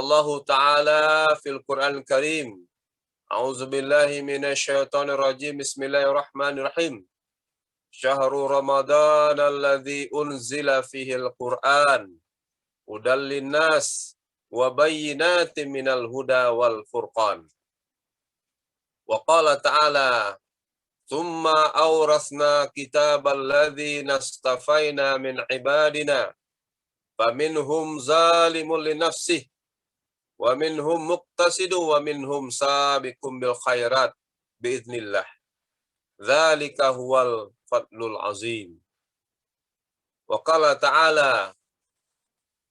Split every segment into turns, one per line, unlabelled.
Allah Ta'ala fil Quran Karim. A'udzu billahi minasyaitonir rajim. Bismillahirrahmanirrahim. Syahrul Ramadan alladzi unzila fihil Qur'an hudal linnas wa bayyinatin minal huda wal furqan. Wa qala ta'ala thumma awrasna kitabal ladzina istafaina min ibadina faminhum zalimun li nafsihi wa minhum muqtasidu wa minhum sabiqum bil khairat biiznillah. Dzalika huwal fadlul azim. Wa qala ta'ala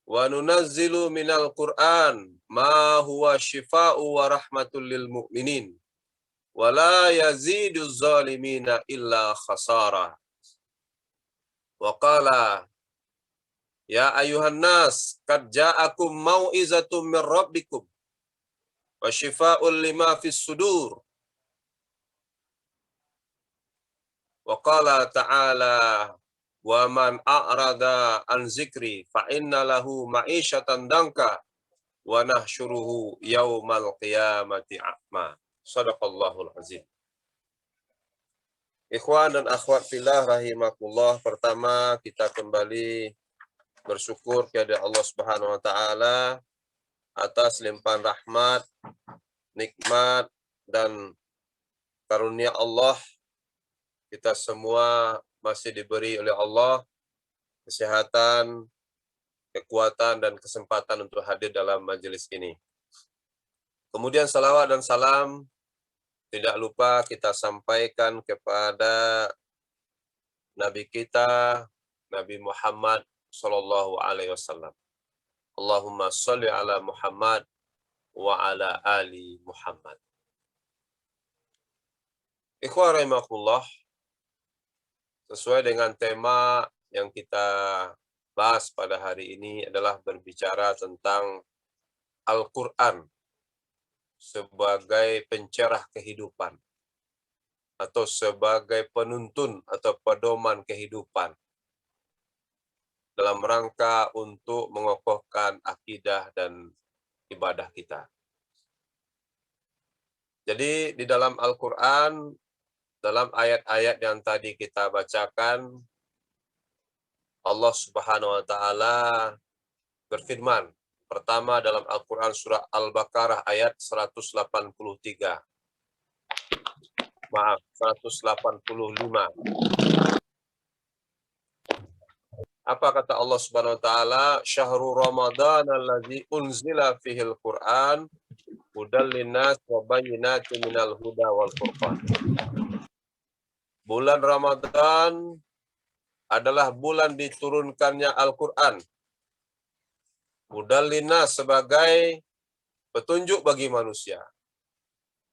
wa nunazzilu minal Qur'an ma huwa shifaa'u wa rahmatul lil mu'minin wa la yaziduz zalimina illa khasara. Wa qala ya ayuhan nas qad ja'akum mau'izatum mir rabbikum wa shifaa'un lima fis sudur. Wa qala ta'ala wa man a'rada an zikri fa inna lahu ma'isyatan danka wa nahsyuruhu yaumal qiyamati a'ma. Shadaqallahul azim. Ikhwan dan akhwat fillah rahimakumullah, pertama kita kembali bersyukur kepada Allah Subhanahu wa taala atas limpahan rahmat, nikmat dan karunia Allah. Kita semua masih diberi oleh Allah kesehatan, kekuatan dan kesempatan untuk hadir dalam majelis ini. Kemudian salawat dan salam tidak lupa kita sampaikan kepada Nabi kita, Nabi Muhammad sallallahu alaihi wasallam. Allahumma sholli ala Muhammad wa ala ali Muhammad. Ikhwan rahimakumullah, sesuai dengan tema yang kita bahas pada hari ini adalah berbicara tentang Al-Quran sebagai pencerah kehidupan atau sebagai penuntun atau pedoman kehidupan dalam rangka untuk mengokohkan akidah dan ibadah kita. Jadi di dalam Al-Quran, dalam ayat-ayat yang tadi kita bacakan, Allah Subhanahu wa taala berfirman. Pertama dalam Al-Quran surah Al-Baqarah ayat 185. Apa kata Allah Subhanahu wa taala? Syahrul Ramadan allazi unzila fihil Qur'an hudal linnas wa bayyinatin minal huda wal furqan. Bulan Ramadan adalah bulan diturunkannya Al-Quran. Hudal linnas sebagai petunjuk bagi manusia.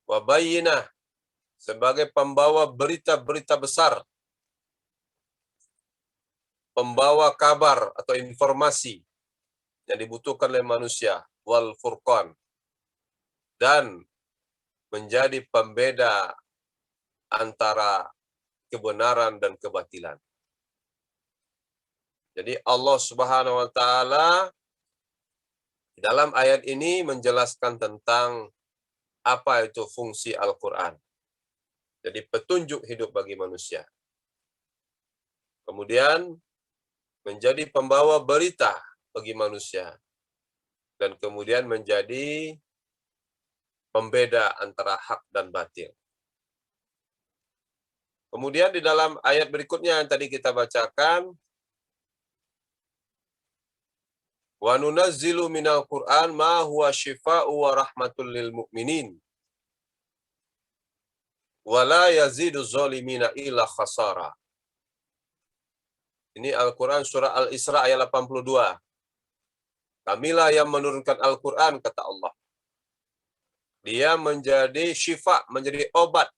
Wa bayyinah sebagai pembawa berita-berita besar. Pembawa kabar atau informasi yang dibutuhkan oleh manusia. Wal furqan. Dan menjadi pembeda antara kebenaran dan kebatilan. Jadi Allah Subhanahu wa taala dalam ayat ini menjelaskan tentang apa itu fungsi Al-Quran. Jadi petunjuk hidup bagi manusia. Kemudian menjadi pembawa berita bagi manusia. Dan kemudian menjadi pembeda antara hak dan batil. Kemudian di dalam ayat berikutnya yang tadi kita bacakan, wa nunazzilu minal Qur'an ma huwa shifaa'u wa rahmatul lil mu'minin wa la yazidu zalimina illa khasara. Ini Al-Quran surah Al-Isra ayat 82. Kamilah yang menurunkan Al-Quran, kata Allah. Dia menjadi syifa, menjadi obat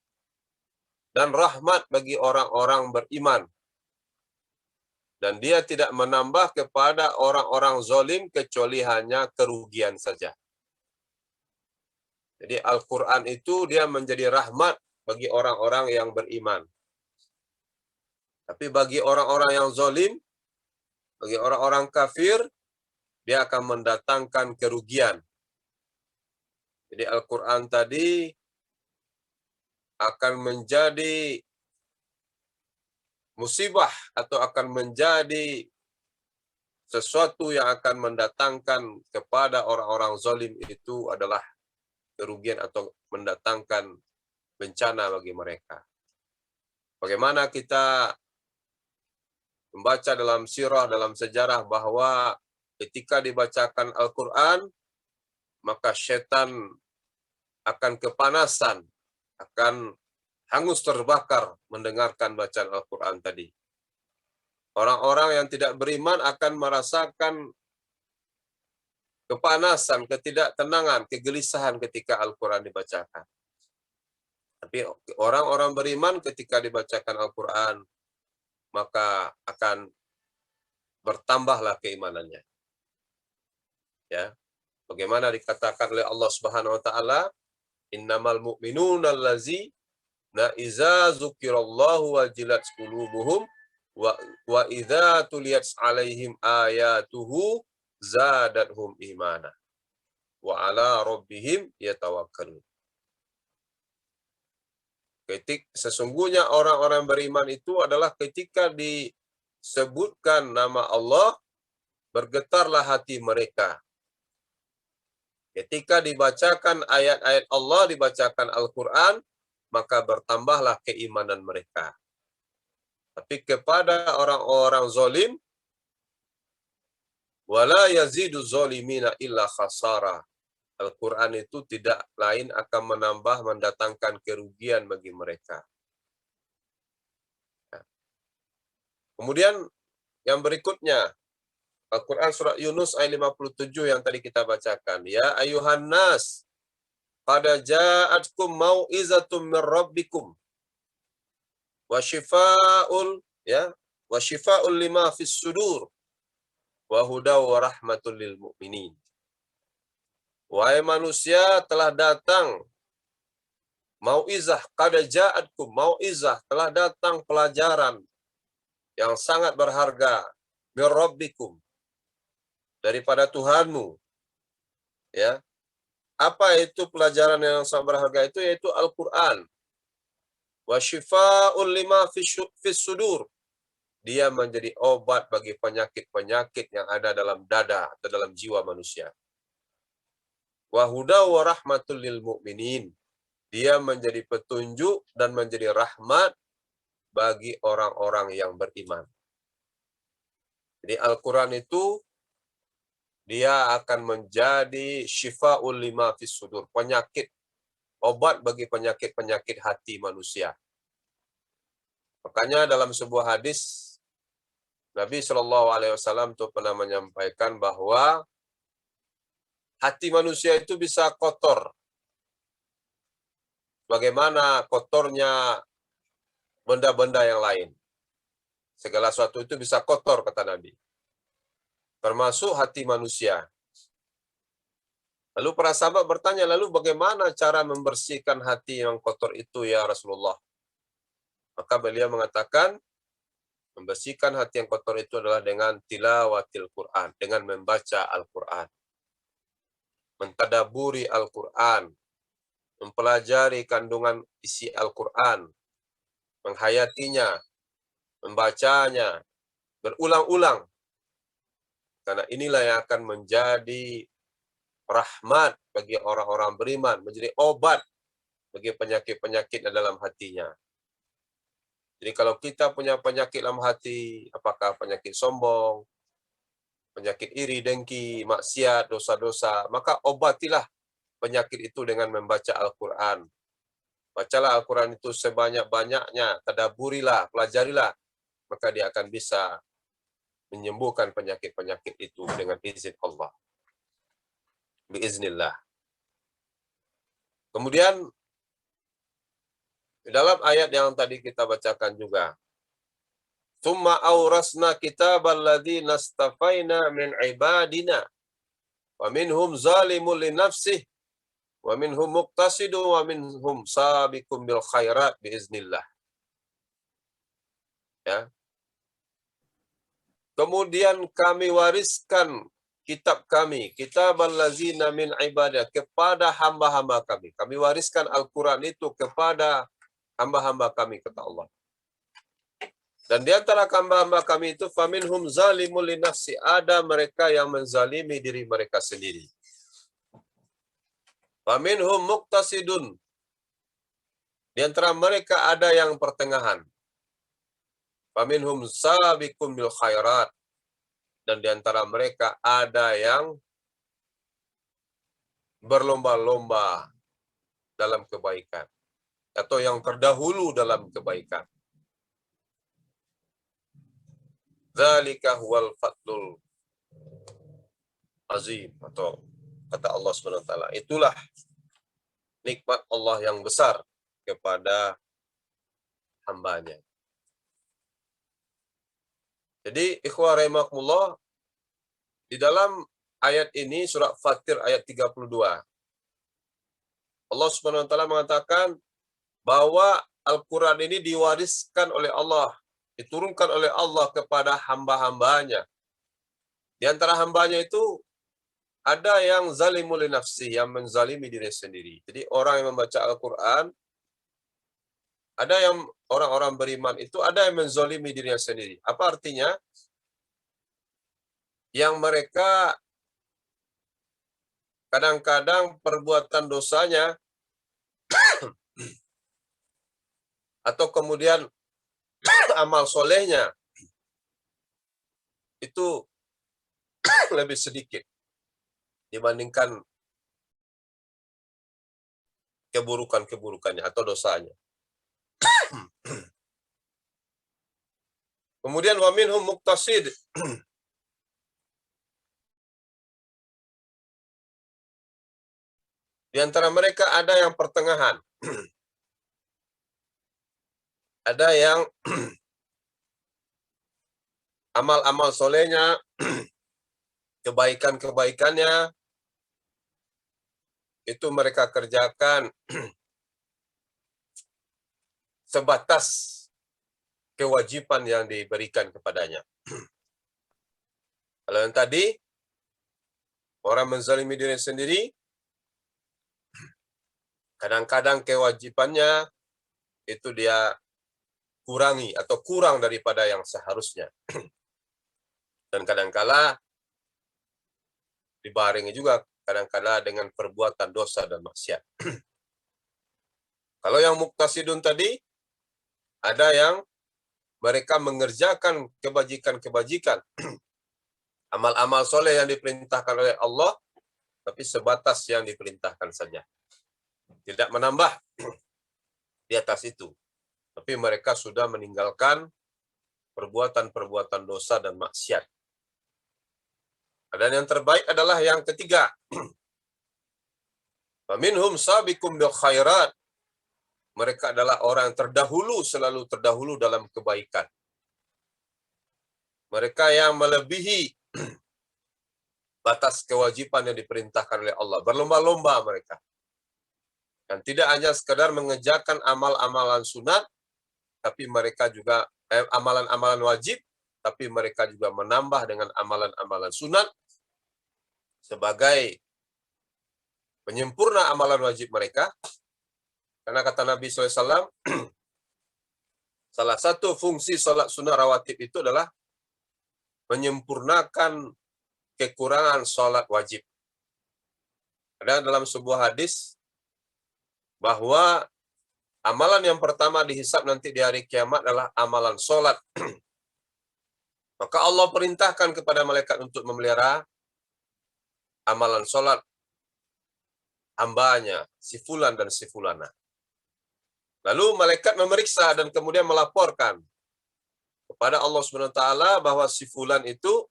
dan rahmat bagi orang-orang beriman. Dan dia tidak menambah kepada orang-orang zalim kecuali hanya kerugian saja. Jadi Al-Quran itu dia menjadi rahmat bagi orang-orang yang beriman. Tapi bagi orang-orang yang zalim, bagi orang-orang kafir, dia akan mendatangkan kerugian. Jadi Al-Quran tadi akan menjadi musibah atau akan menjadi sesuatu yang akan mendatangkan kepada orang-orang zalim itu adalah kerugian atau mendatangkan bencana bagi mereka. Bagaimana kita membaca dalam sirah, dalam sejarah bahwa ketika dibacakan Al-Quran, maka syaitan akan kepanasan, akan hangus terbakar mendengarkan bacaan Al-Quran tadi. Orang-orang yang tidak beriman akan merasakan kepanasan, ketidaktenangan, kegelisahan ketika Al-Quran dibacakan. Tapi orang-orang beriman ketika dibacakan Al-Quran, maka akan bertambahlah keimanannya. Ya, bagaimana dikatakan oleh Allah Subhanahu wa taala, innamal mu'minuna allazina iza dzukirallahu wajilat qulubuhum wa idza tuliyat alaihim ayatuhu zadathum imana wa ala rabbihim yatawakkalun. Sesungguhnya orang-orang beriman itu adalah ketika disebutkan nama Allah, bergetarlah hati mereka. Ketika dibacakan ayat-ayat Allah, dibacakan Al-Quran, maka bertambahlah keimanan mereka. Tapi kepada orang-orang zalim, wala yazidu zalimina illa khasara. Al-Quran itu tidak lain akan mendatangkan kerugian bagi mereka. Kemudian yang berikutnya, Al-Quran surat Yunus ayat 57 yang tadi kita bacakan. Ya ayuhan nas, qad ja'atkum mau'izatum min rabbikum wa shifa'ul lima fis sudur wa hudaw wa rahmatul lil mu'minin. Wahai manusia, telah datang mau'izah, qad ja'atkum mau'izah, telah datang pelajaran yang sangat berharga min rabbikum, daripada Tuhanmu. Ya. Apa itu pelajaran yang sangat berharga itu? Yaitu Al-Quran. Wa shifa'ul lima fis sudur. Dia menjadi obat bagi penyakit-penyakit yang ada dalam dada atau dalam jiwa manusia. Wa huda wa rahmatul lil mu'minin. Dia menjadi petunjuk dan menjadi rahmat bagi orang-orang yang beriman. Jadi Al-Quran itu dia akan menjadi syifa'ul lima fis sudur, penyakit, obat bagi penyakit-penyakit hati manusia. Makanya dalam sebuah hadis Nabi Shallallahu Alaihi Wasallam itu pernah menyampaikan bahwa hati manusia itu bisa kotor. Bagaimana kotornya benda-benda yang lain. Segala sesuatu itu bisa kotor, kata Nabi. Termasuk hati manusia. Lalu para sahabat bertanya, lalu bagaimana cara membersihkan hati yang kotor itu ya Rasulullah? Maka beliau mengatakan, membersihkan hati yang kotor itu adalah dengan tilawatil Quran, dengan membaca Al-Quran. Mentadaburi Al-Quran, mempelajari kandungan isi Al-Quran, menghayatinya, membacanya, berulang-ulang. Karena inilah yang akan menjadi rahmat bagi orang-orang beriman, menjadi obat bagi penyakit-penyakit dalam hatinya. Jadi kalau kita punya penyakit dalam hati, apakah penyakit sombong, penyakit iri, dengki, maksiat, dosa-dosa, maka obatilah penyakit itu dengan membaca Al-Quran. Bacalah Al-Quran itu sebanyak-banyaknya, tadaburilah, pelajarilah, maka dia akan bisa menyembuhkan penyakit-penyakit itu dengan izin Allah. Biiznillah. Kemudian dalam ayat yang tadi kita bacakan juga, Tsumma awrasna kitabal ladzina istafaina min ibadina wa minhum zalimun li nafsihi wa minhum muqtasidun wa minhum sabiqun bil khairat biiznillah. Ya. Kemudian kami wariskan kitab kami, kitabal ladzina min ibadah, kepada hamba-hamba kami. Kami wariskan Al-Quran itu kepada hamba-hamba kami, kata Allah. Dan di antara hamba-hamba kami itu, faminhum zalimul linafsi, ada mereka yang menzalimi diri mereka sendiri. Faminhum muqtasidun, di antara mereka ada yang pertengahan. Faminhum sabiqum bil khairat, dan di antara mereka ada yang berlomba-lomba dalam kebaikan, atau yang terdahulu dalam kebaikan. Dzalika huwal fadlul azim, atau kata Allah Subhanahu wa taala, itulah nikmat Allah yang besar kepada hambanya. Jadi ikhwah rahimakumullah, di dalam ayat ini surah Fatir ayat 32, Allah Subhanahu wa taala mengatakan bahwa Al-Quran ini diwariskan oleh Allah, diturunkan oleh Allah kepada hamba-hambanya. Di antara hambanya itu ada yang zalimul nafsi, yang menzalimi diri sendiri. Jadi orang yang membaca Al-Quran, ada yang orang-orang beriman itu ada yang menzalimi dirinya sendiri. Apa artinya? Yang mereka kadang-kadang perbuatan dosanya atau kemudian amal solehnya itu lebih sedikit dibandingkan keburukan-keburukannya atau dosanya. Kemudian wa minhum muqtasid, di antara mereka ada yang pertengahan. Ada yang amal-amal solehnya, kebaikan-kebaikannya, itu mereka kerjakan sebatas kewajiban yang diberikan kepadanya. Kalau yang tadi, orang menzalimi diri sendiri, kadang-kadang kewajibannya itu dia kurangi atau kurang daripada yang seharusnya. Dan kadang-kala dibarengi juga kadang-kala dengan perbuatan dosa dan maksiat. Kalau yang muqtasidun tadi, ada yang mereka mengerjakan kebajikan-kebajikan, amal-amal soleh yang diperintahkan oleh Allah, tapi sebatas yang diperintahkan saja. Tidak menambah di atas itu. Tapi mereka sudah meninggalkan perbuatan-perbuatan dosa dan maksiat. Dan yang terbaik adalah yang ketiga. Faminhum sabiqum bil khairat. Mereka adalah orang yang terdahulu, selalu terdahulu dalam kebaikan. Mereka yang melebihi batas kewajiban yang diperintahkan oleh Allah. Berlomba-lomba mereka. Dan tidak hanya sekadar mengerjakan amal-amalan sunat, tapi mereka juga amalan-amalan wajib, tapi mereka juga menambah dengan amalan-amalan sunat sebagai penyempurna amalan wajib mereka. Karena kata Nabi SAW, salah satu fungsi salat sunnah rawatib itu adalah menyempurnakan kekurangan salat wajib. Ada dalam sebuah hadis bahwa amalan yang pertama dihisab nanti di hari kiamat adalah amalan salat. Maka Allah perintahkan kepada malaikat untuk memelihara amalan salat hambanya, si fulan dan si fulana. Lalu malaikat memeriksa dan kemudian melaporkan kepada Allah Subhanahu wa taala bahwa si fulan itu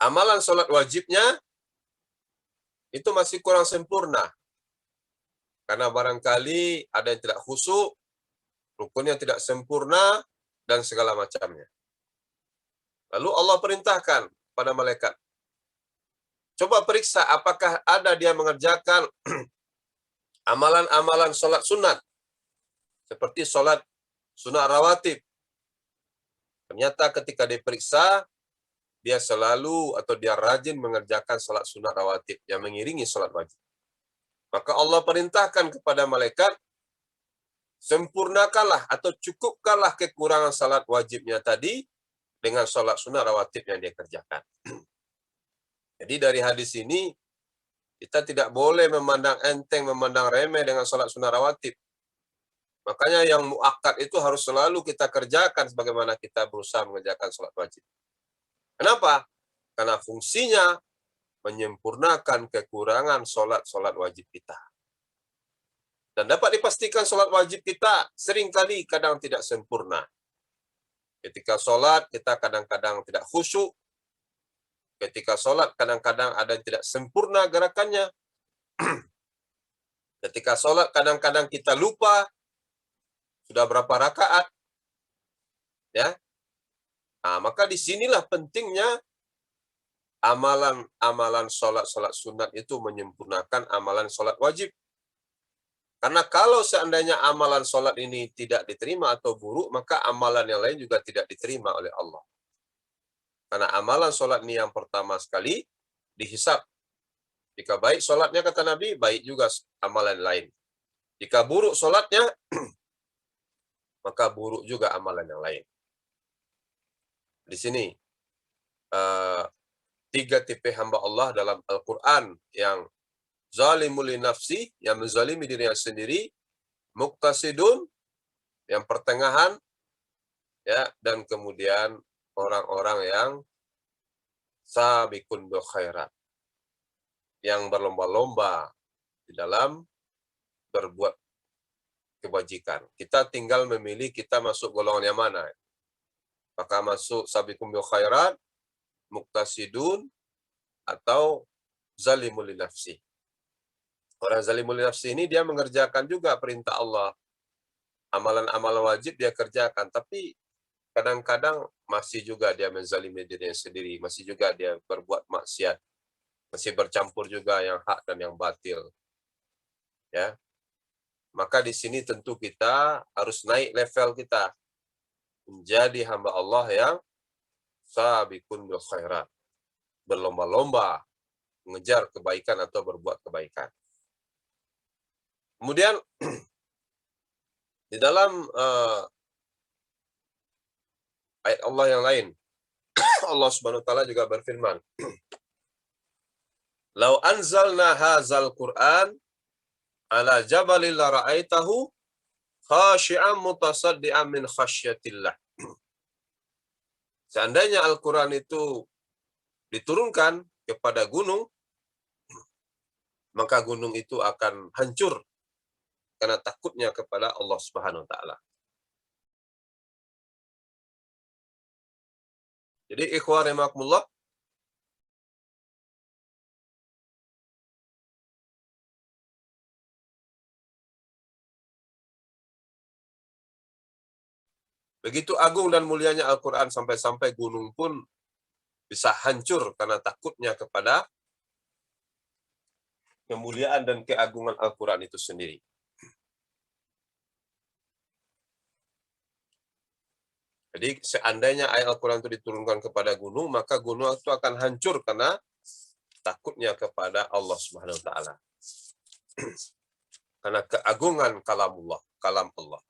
amalan salat wajibnya itu masih kurang sempurna. Karena barangkali ada yang tidak khusyuk, rukunnya tidak sempurna, dan segala macamnya. Lalu Allah perintahkan pada malaikat, coba periksa apakah ada dia mengerjakan amalan-amalan sholat sunat, seperti sholat sunat rawatib. Ternyata ketika diperiksa, dia selalu atau dia rajin mengerjakan salat sunat rawatib yang mengiringi salat wajib. Maka Allah perintahkan kepada malaikat, sempurnakanlah atau cukupkanlah kekurangan salat wajibnya tadi dengan salat sunat rawatib yang dia kerjakan. Jadi dari hadis ini, kita tidak boleh memandang enteng, memandang remeh dengan salat sunat rawatib. Makanya yang muakkad itu harus selalu kita kerjakan sebagaimana kita berusaha mengerjakan salat wajib. Kenapa? Karena fungsinya menyempurnakan kekurangan salat-salat wajib kita. Dan dapat dipastikan salat wajib kita seringkali kadang tidak sempurna. Ketika salat kita kadang-kadang tidak khusyuk. Ketika salat kadang-kadang ada yang tidak sempurna gerakannya. Ketika salat kadang-kadang kita lupa sudah berapa rakaat. Ya. Nah, maka disinilah pentingnya amalan salat-salat sunat itu menyempurnakan amalan salat wajib. Karena kalau seandainya amalan salat ini tidak diterima atau buruk, maka amalan yang lain juga tidak diterima oleh Allah. Karena amalan salat ini yang pertama sekali dihisab. Jika baik salatnya, kata Nabi, baik juga amalan lain. Jika buruk salatnya, maka buruk juga amalan yang lain. Di sini, 3 tipe hamba Allah dalam Al-Quran yang zalimul li nafsi, yang menzalimi dirinya sendiri, muqtasidun, yang pertengahan, ya, dan kemudian orang-orang yang sabiqun bil khairat, yang berlomba-lomba di dalam berbuat kebajikan. Kita tinggal memilih kita masuk golongan yang mana. Apakah masuk sabiqun bil khairat, muqtasidun, atau zalimul li nafsi. Orang zalimul li nafsi ini dia mengerjakan juga perintah Allah. Amalan-amalan wajib dia kerjakan, tapi kadang-kadang masih juga dia menzalimi dirinya sendiri, masih juga dia berbuat maksiat, masih bercampur juga yang hak dan yang batil. Ya. Maka di sini tentu kita harus naik level kita menjadi hamba Allah yang sabiqun bil khairat, berlomba-lomba mengejar kebaikan atau berbuat kebaikan. Kemudian di dalam ayat Allah yang lain, Allah Subhanahu wa taala juga berfirman, "Lau anzalna hadzal Qur'an ala jabalin la ra'aitahu khashi'an mutasaddian min khasyatillah." Seandainya Al-Qur'an itu diturunkan kepada gunung, maka gunung itu akan hancur karena takutnya kepada Allah Subhanahu wa taala. Jadi ikhwan rahimakumullah, begitu agung dan mulianya Al-Quran sampai-sampai gunung pun bisa hancur karena takutnya kepada kemuliaan dan keagungan Al-Quran itu sendiri. Jadi seandainya ayat Al-Quran itu diturunkan kepada gunung, maka gunung itu akan hancur karena takutnya kepada Allah Subhanahu wa taala. Karena keagungan kalam Allah.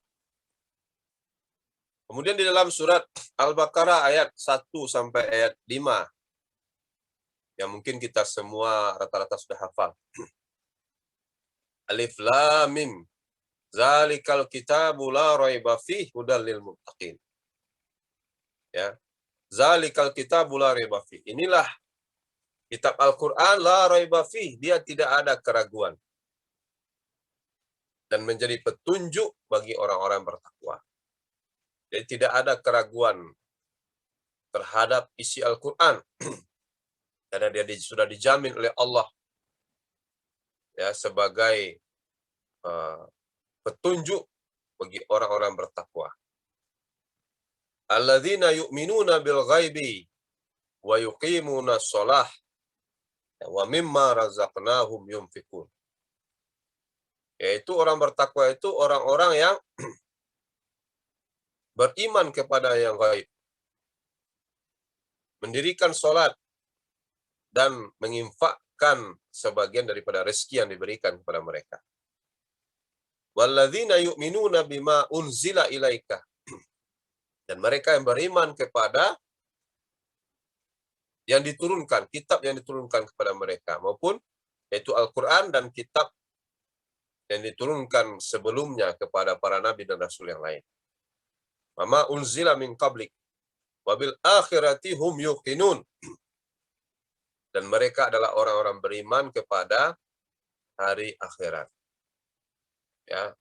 Kemudian di dalam surat Al-Baqarah ayat 1 sampai ayat 5, yang mungkin kita semua rata-rata sudah hafal. Alif Lam Mim, zalikal kitabu la raiba fihi hudal lil muttaqin. Ya. Zalikal kitabu la raiba fihi. Inilah kitab Al-Qur'an la raiba fihi, dia tidak ada keraguan. Dan menjadi petunjuk bagi orang-orang bertakwa. Jadi tidak ada keraguan terhadap isi Al-Qur'an. Karena dia sudah dijamin oleh Allah ya sebagai petunjuk bagi orang-orang bertakwa. Alladzina yu'minuna bil ghaibi wa yuqimuna shalah wa mimma razaqnahum yunfikun. Yaitu orang bertakwa itu orang-orang yang beriman kepada yang gaib, mendirikan sholat, dan menginfakkan sebagian daripada rezeki yang diberikan kepada mereka. Walladzina yu'minuna bima unzila ilaika. Dan mereka yang beriman kepada yang diturunkan, kitab yang diturunkan kepada mereka, maupun yaitu Al-Quran dan kitab yang diturunkan sebelumnya kepada para nabi dan rasul yang lain. Mama unzila min qablik wabil akhirati hum yuqinun. Dan mereka adalah orang-orang beriman kepada hari akhirat. Ya.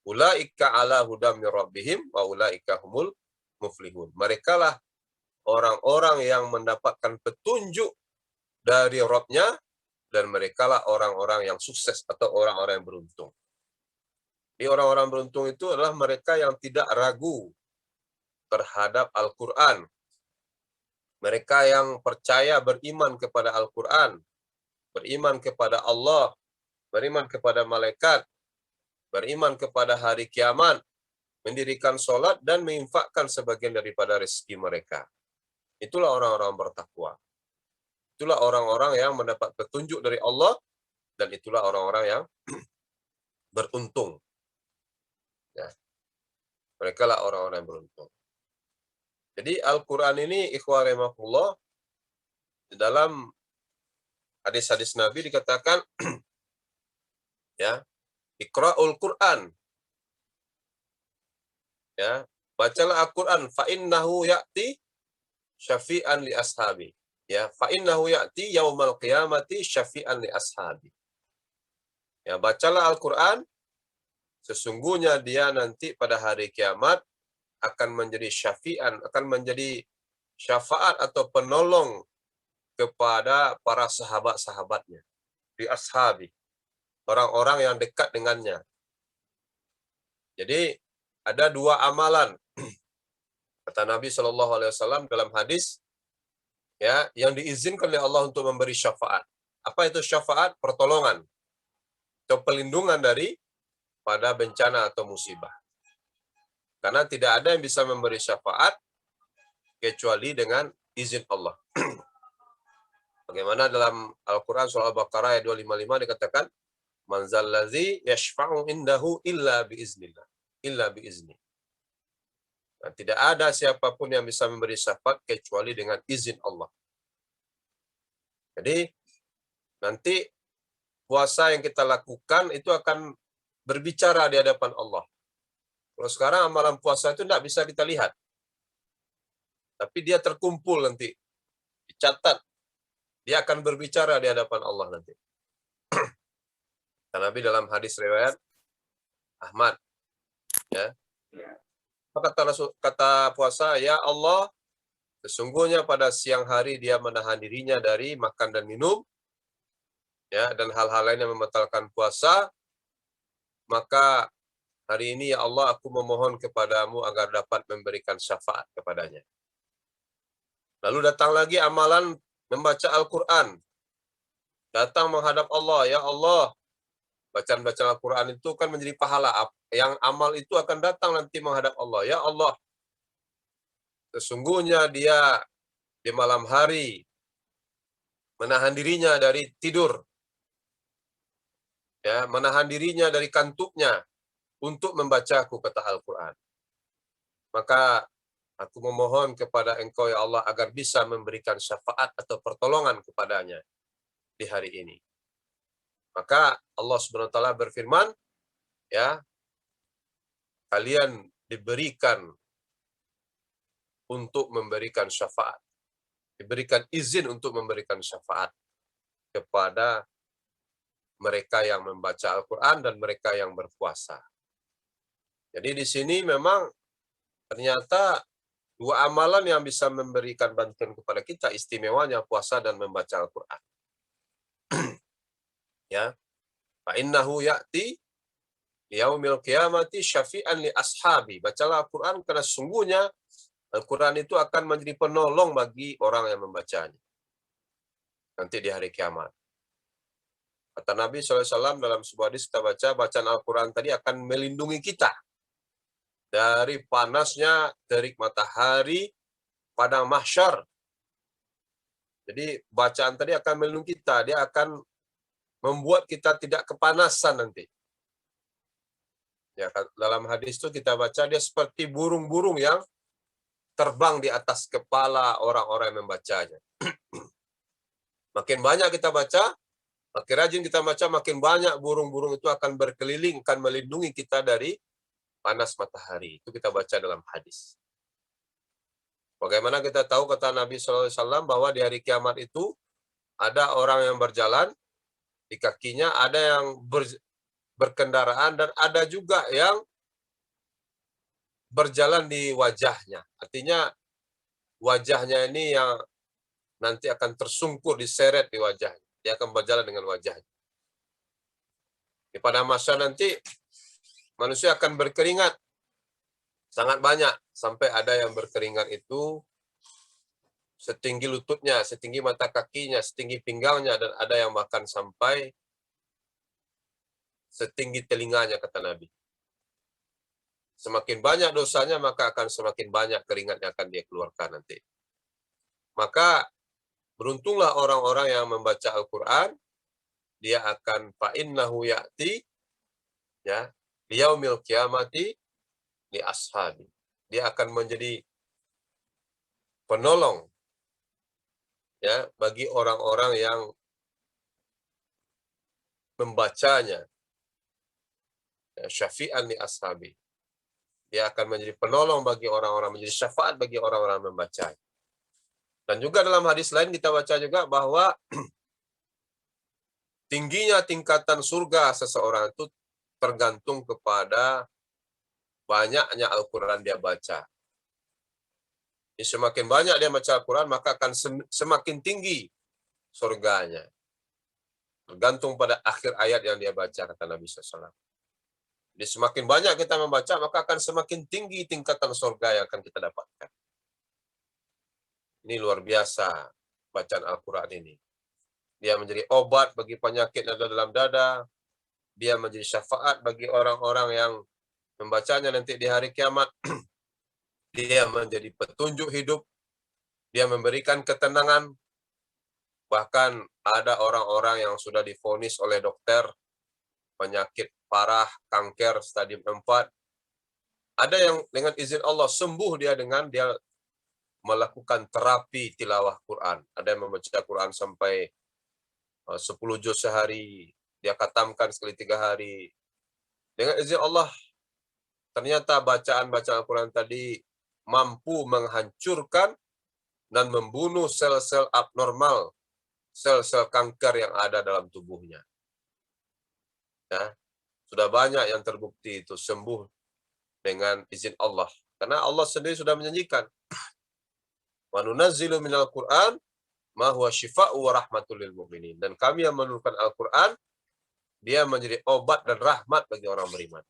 Ulaika ala hudam min rabbihim wa ulaika humul muflihun. Mereka lah orang-orang yang mendapatkan petunjuk dari Rabb-nya, dan mereka lah orang-orang yang sukses atau orang-orang yang beruntung. Jadi orang-orang beruntung itu adalah mereka yang tidak ragu terhadap Al-Quran. Mereka yang percaya beriman kepada Al-Quran, beriman kepada Allah, beriman kepada malaikat, beriman kepada hari kiamat, mendirikan sholat, dan menginfakkan sebagian daripada rezeki mereka. Itulah orang-orang bertakwa. Itulah orang-orang yang mendapat petunjuk dari Allah, dan itulah orang-orang yang beruntung. Ya. Mereka lah orang-orang yang beruntung. Jadi Al-Quran ini, ikhwah rahimahullah, di dalam hadis-hadis Nabi dikatakan, ya, Iqra'ul Quran. Ya, bacalah Al-Quran, fa innahu ya'ti syafi'an li ashabi. Ya, fa innahu ya'ti yaumal qiyamati syafi'an li ashabi. Ya, bacalah Al-Quran, sesungguhnya dia nanti pada hari kiamat akan menjadi syafi'an, akan menjadi syafaat atau penolong kepada para sahabat-sahabatnya. Di ashabi, orang-orang yang dekat dengannya. Jadi ada dua amalan, kata Nabi SAW dalam hadis, ya, yang diizinkan oleh Allah untuk memberi syafaat. Apa itu syafaat? Pertolongan atau pelindungan dari pada bencana atau musibah. Karena tidak ada yang bisa memberi syafaat kecuali dengan izin Allah. Bagaimana dalam Al-Quran surah Al-Baqarah ayat 255 dikatakan, man zallazi yashfa'u indahu illa biiznillah, illa biizni. Nah, tidak ada siapapun yang bisa memberi syafaat kecuali dengan izin Allah. Jadi nanti puasa yang kita lakukan itu akan berbicara di hadapan Allah. Kalau sekarang amalan puasa itu tidak bisa kita lihat, tapi dia terkumpul nanti, dicatat, dia akan berbicara di hadapan Allah nanti. Dan Nabi dalam hadis riwayat Ahmad, ya, kata puasa, ya Allah, sesungguhnya pada siang hari dia menahan dirinya dari makan dan minum, ya, dan hal-hal lain yang membatalkan puasa, maka hari ini ya Allah aku memohon kepadamu agar dapat memberikan syafaat kepadanya. Lalu datang lagi amalan membaca Al-Quran. Datang menghadap Allah, ya Allah, bacaan-bacaan Al-Quran itu kan menjadi pahala. Yang amal itu akan datang nanti menghadap Allah. Ya Allah, sesungguhnya dia di malam hari menahan dirinya dari tidur, ya, menahan dirinya dari kantuknya untuk membacaku, kata Al-Quran. Maka aku memohon kepada Engkau ya Allah agar bisa memberikan syafaat atau pertolongan kepadanya di hari ini. Maka Allah Subhanahu wa taala berfirman, ya, kalian diberikan untuk memberikan syafaat. Diberikan izin untuk memberikan syafaat kepada mereka yang membaca Al-Quran dan mereka yang berpuasa. Jadi di sini memang ternyata dua amalan yang bisa memberikan bantuan kepada kita, istimewanya puasa dan membaca Al-Quran. Ya, fa innahu ya'ti yaumil qiyamati syafi'an li ashabi. Bacalah Al-Quran karena sungguhnya Al-Quran itu akan menjadi penolong bagi orang yang membacanya nanti di hari kiamat. Kata Nabi SAW dalam sebuah hadis kita baca, bacaan Al-Quran tadi akan melindungi kita dari panasnya terik matahari padang mahsyar, Jadi bacaan tadi akan melindungi kita, dia akan membuat kita tidak kepanasan nanti. Ya, dalam hadis itu kita baca dia seperti burung-burung yang terbang di atas kepala orang-orang yang membacanya. Makin banyak kita baca, makin rajin kita baca, makin banyak burung-burung itu akan berkeliling, akan melindungi kita dari panas matahari. Itu kita baca dalam hadis. Bagaimana kita tahu kata Nabi SAW bahwa di hari kiamat itu ada orang yang berjalan di kakinya, ada yang berkendaraan, dan ada juga yang berjalan di wajahnya. Artinya wajahnya ini yang nanti akan tersungkur, diseret di wajahnya. Dia akan berjalan dengan wajahnya. Pada masa nanti manusia akan berkeringat sangat banyak, sampai ada yang berkeringat itu setinggi lututnya, setinggi mata kakinya, setinggi pinggangnya, dan ada yang bahkan sampai setinggi telinganya, kata Nabi. Semakin banyak dosanya, maka akan semakin banyak keringat yang akan dia keluarkan nanti. Maka beruntunglah orang-orang yang membaca Al-Quran, dia akan fa'innahu ya'ti, ya, liyaumil kiamati li ashabi. Dia akan menjadi penolong, ya, bagi orang-orang yang membacanya. Ya, syafi'an li ashabi. Dia akan menjadi penolong bagi orang-orang, menjadi syafaat bagi orang-orang membacanya. Dan juga dalam hadis lain kita baca juga bahwa tingginya tingkatan surga seseorang itu tergantung kepada banyaknya Al-Quran dia baca. Jadi semakin banyak dia baca Al-Quran, maka akan semakin tinggi surganya. Tergantung pada akhir ayat yang dia baca, kata Nabi SAW. Jadi semakin banyak kita membaca, maka akan semakin tinggi tingkatan surga yang akan kita dapatkan. Ini luar biasa bacaan Al-Quran ini. Dia menjadi obat bagi penyakit yang ada dalam dada. Dia menjadi syafaat bagi orang-orang yang membacanya nanti di hari kiamat. Dia menjadi petunjuk hidup. Dia memberikan ketenangan. Bahkan ada orang-orang yang sudah divonis oleh dokter penyakit parah, kanker stadium 4. Ada yang dengan izin Allah sembuh dia dengan dia melakukan terapi tilawah Quran. Ada yang membaca Quran sampai 10 juz sehari, dia khatamkan sekali 3 hari. Dengan izin Allah, ternyata bacaan-bacaan Al-Quran tadi mampu menghancurkan dan membunuh sel-sel abnormal, sel-sel kanker yang ada dalam tubuhnya. Ya, sudah banyak yang terbukti itu sembuh dengan izin Allah. Karena Allah sendiri sudah menjanjikan, wa nunazzilu minal Qur'an ma huwa syifaa'u wa rahmatul lil mu'minin. Dan kami yang menurunkan Al-Quran, dia menjadi obat dan rahmat bagi orang beriman.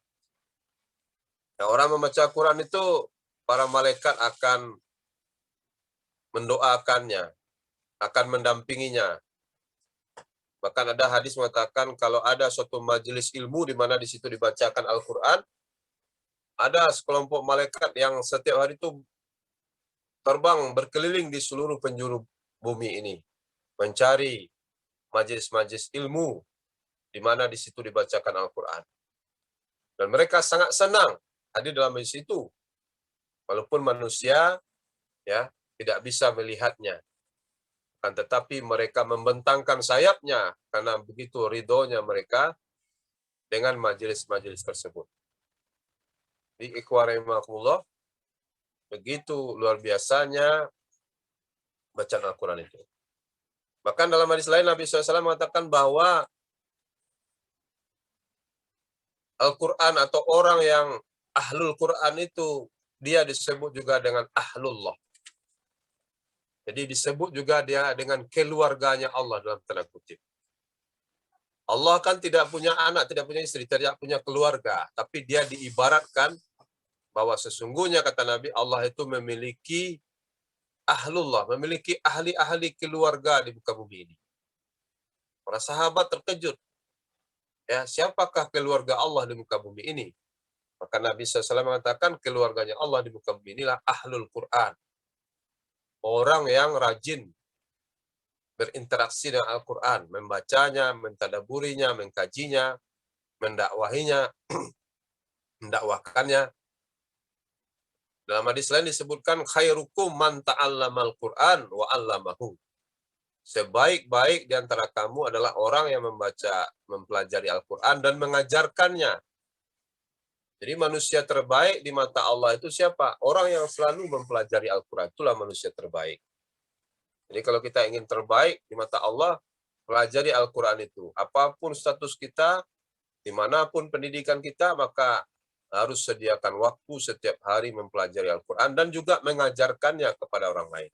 Nah, orang membaca Al-Quran itu, para malaikat akan mendoakannya, akan mendampinginya. Bahkan ada hadis mengatakan kalau ada suatu majelis ilmu di mana di situ dibacakan Al-Quran, ada sekelompok malaikat yang setiap hari itu terbang berkeliling di seluruh penjuru bumi ini, mencari majelis-majelis ilmu di mana di situ dibacakan Al-Quran. Dan mereka sangat senang hadir dalam majelis itu, walaupun manusia ya tidak bisa melihatnya. Kan tetapi mereka membentangkan sayapnya karena begitu ridhonya mereka dengan majelis-majelis tersebut. Di ikhwan rahimakumullah, begitu luar biasanya bacaan Al-Quran itu. Bahkan dalam hadis lain Nabi SAW mengatakan bahwa Al-Quran atau orang yang ahlul Quran itu, dia disebut juga dengan ahlullah. Jadi disebut juga dia dengan keluarganya Allah dalam tanda kutip. Allah kan tidak punya anak, tidak punya istri, tidak punya keluarga. Tapi dia diibaratkan bahwa sesungguhnya, kata Nabi, Allah itu memiliki ahlullah, memiliki ahli-ahli keluarga di muka bumi ini. Para sahabat terkejut. Ya, siapakah keluarga Allah di muka bumi ini? Maka Nabi SAW mengatakan keluarganya Allah di muka bumi inilah ahlul Quran. Orang yang rajin berinteraksi dengan Al-Quran, membacanya, mentadaburinya, mengkajinya, mendakwahinya, mendakwahkannya. Dalam hadis lain disebutkan khairukum man ta'allamal Qur'an wa 'allamahu. Sebaik-baik di antara kamu adalah orang yang mempelajari Al-Quran dan mengajarkannya. Jadi manusia terbaik di mata Allah itu siapa? Orang yang selalu mempelajari Al-Quran. Itulah manusia terbaik. Jadi kalau kita ingin terbaik di mata Allah, pelajari Al-Quran itu. Apapun status kita, dimanapun pendidikan kita, maka harus sediakan waktu setiap hari mempelajari Al-Quran dan juga mengajarkannya kepada orang lain.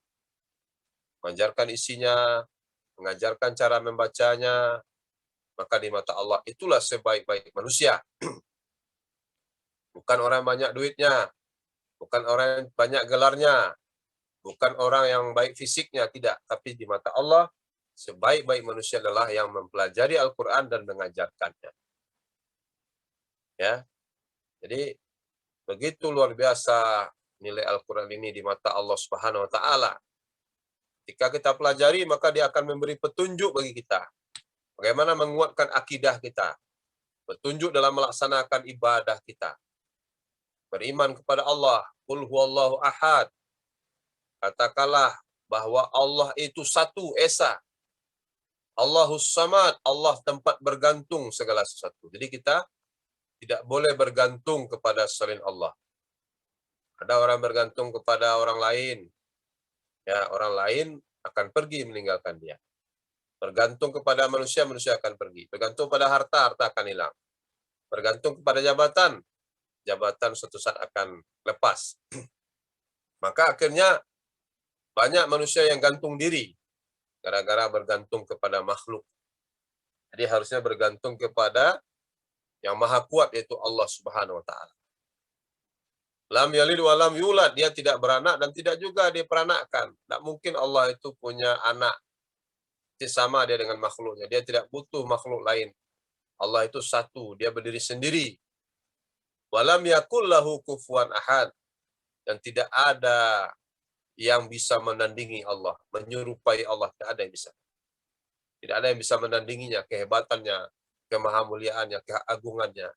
Mengajarkan isinya, mengajarkan cara membacanya, maka di mata Allah itulah sebaik-baik manusia. Bukan orang banyak duitnya, bukan orang yang banyak gelarnya, bukan orang yang baik fisiknya, tidak. Tapi di mata Allah, sebaik-baik manusia adalah yang mempelajari Al-Quran dan mengajarkannya. Ya, jadi begitu luar biasa nilai Al-Quran ini di mata Allah Subhanahu Wa Taala. Jika kita pelajari, maka dia akan memberi petunjuk bagi kita. Bagaimana menguatkan akidah kita. Petunjuk dalam melaksanakan ibadah kita. Beriman kepada Allah. Qul huwallahu ahad. Katakanlah bahwa Allah itu satu, esa. Allahus samad. Allah tempat bergantung segala sesuatu. Jadi kita tidak boleh bergantung kepada selain Allah. Ada orang bergantung kepada orang lain. Ya, orang lain akan pergi meninggalkan dia. Bergantung kepada manusia, manusia akan pergi. Bergantung pada harta, harta akan hilang. Bergantung kepada jabatan, jabatan suatu saat akan lepas. Maka akhirnya banyak manusia yang gantung diri gara-gara bergantung kepada makhluk. Jadi harusnya bergantung kepada yang maha kuat, yaitu Allah Subhanahu Wa Taala. Lam yalid wa lam yulad, dia tidak beranak dan tidak juga diperanakkan. Tidak mungkin Allah itu punya anak. Sama dia dengan makhluknya. Dia tidak butuh makhluk lain. Allah itu satu, dia berdiri sendiri. Walam yakul lahu kufuwan ahad, dan tidak ada yang bisa menandingi Allah, menyerupai Allah, tidak ada yang bisa. Tidak ada yang bisa menandinginya, kehebatannya, kemahamuliaannya, keagungannya,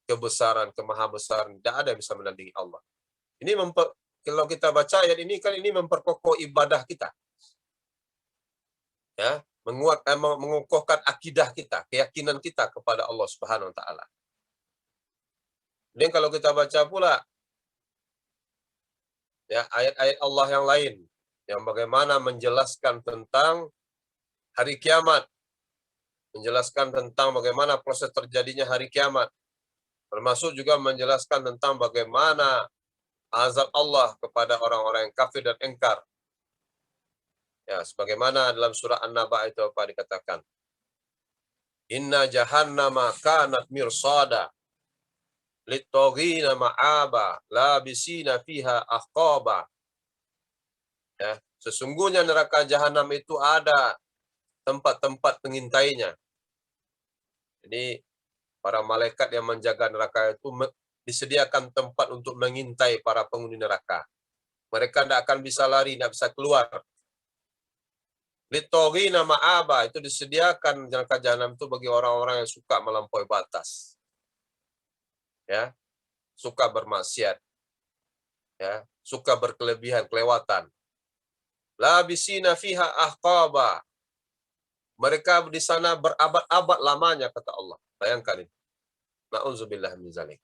kebesaran, kemahabesaran, tidak ada yang bisa menandingi Allah. Ini kalau kita baca ayat ini kan ini memperkokoh ibadah kita. Ya, mengukuhkan akidah kita, keyakinan kita kepada Allah Subhanahu Wa Taala. Dan kalau kita baca pula ya ayat-ayat Allah yang lain yang bagaimana menjelaskan tentang hari kiamat, menjelaskan tentang bagaimana proses terjadinya hari kiamat, termasuk juga menjelaskan tentang bagaimana azab Allah kepada orang-orang yang kafir dan engkar. Ya, sebagaimana dalam surah An-Naba itu apa dikatakan? Inna jahannama kanat mirsada lit-taghina ma'aba labisina fiha ahqaba. Ya, sesungguhnya neraka jahanam itu ada tempat-tempat pengintainya. Jadi para malaikat yang menjaga neraka itu disediakan tempat untuk mengintai para penghuni neraka. Mereka tidak akan bisa lari, tidak bisa keluar. Lit-taghina ma'aba, itu disediakan neraka jahanam itu bagi orang-orang yang suka melampaui batas. Ya, suka bermaksiat. Ya, suka berkelebihan, kelewatan. Labisina fiha ahqaba. Mereka di sana berabad-abad lamanya, kata Allah. Bayangkan itu. Na'udzubillah min zalik.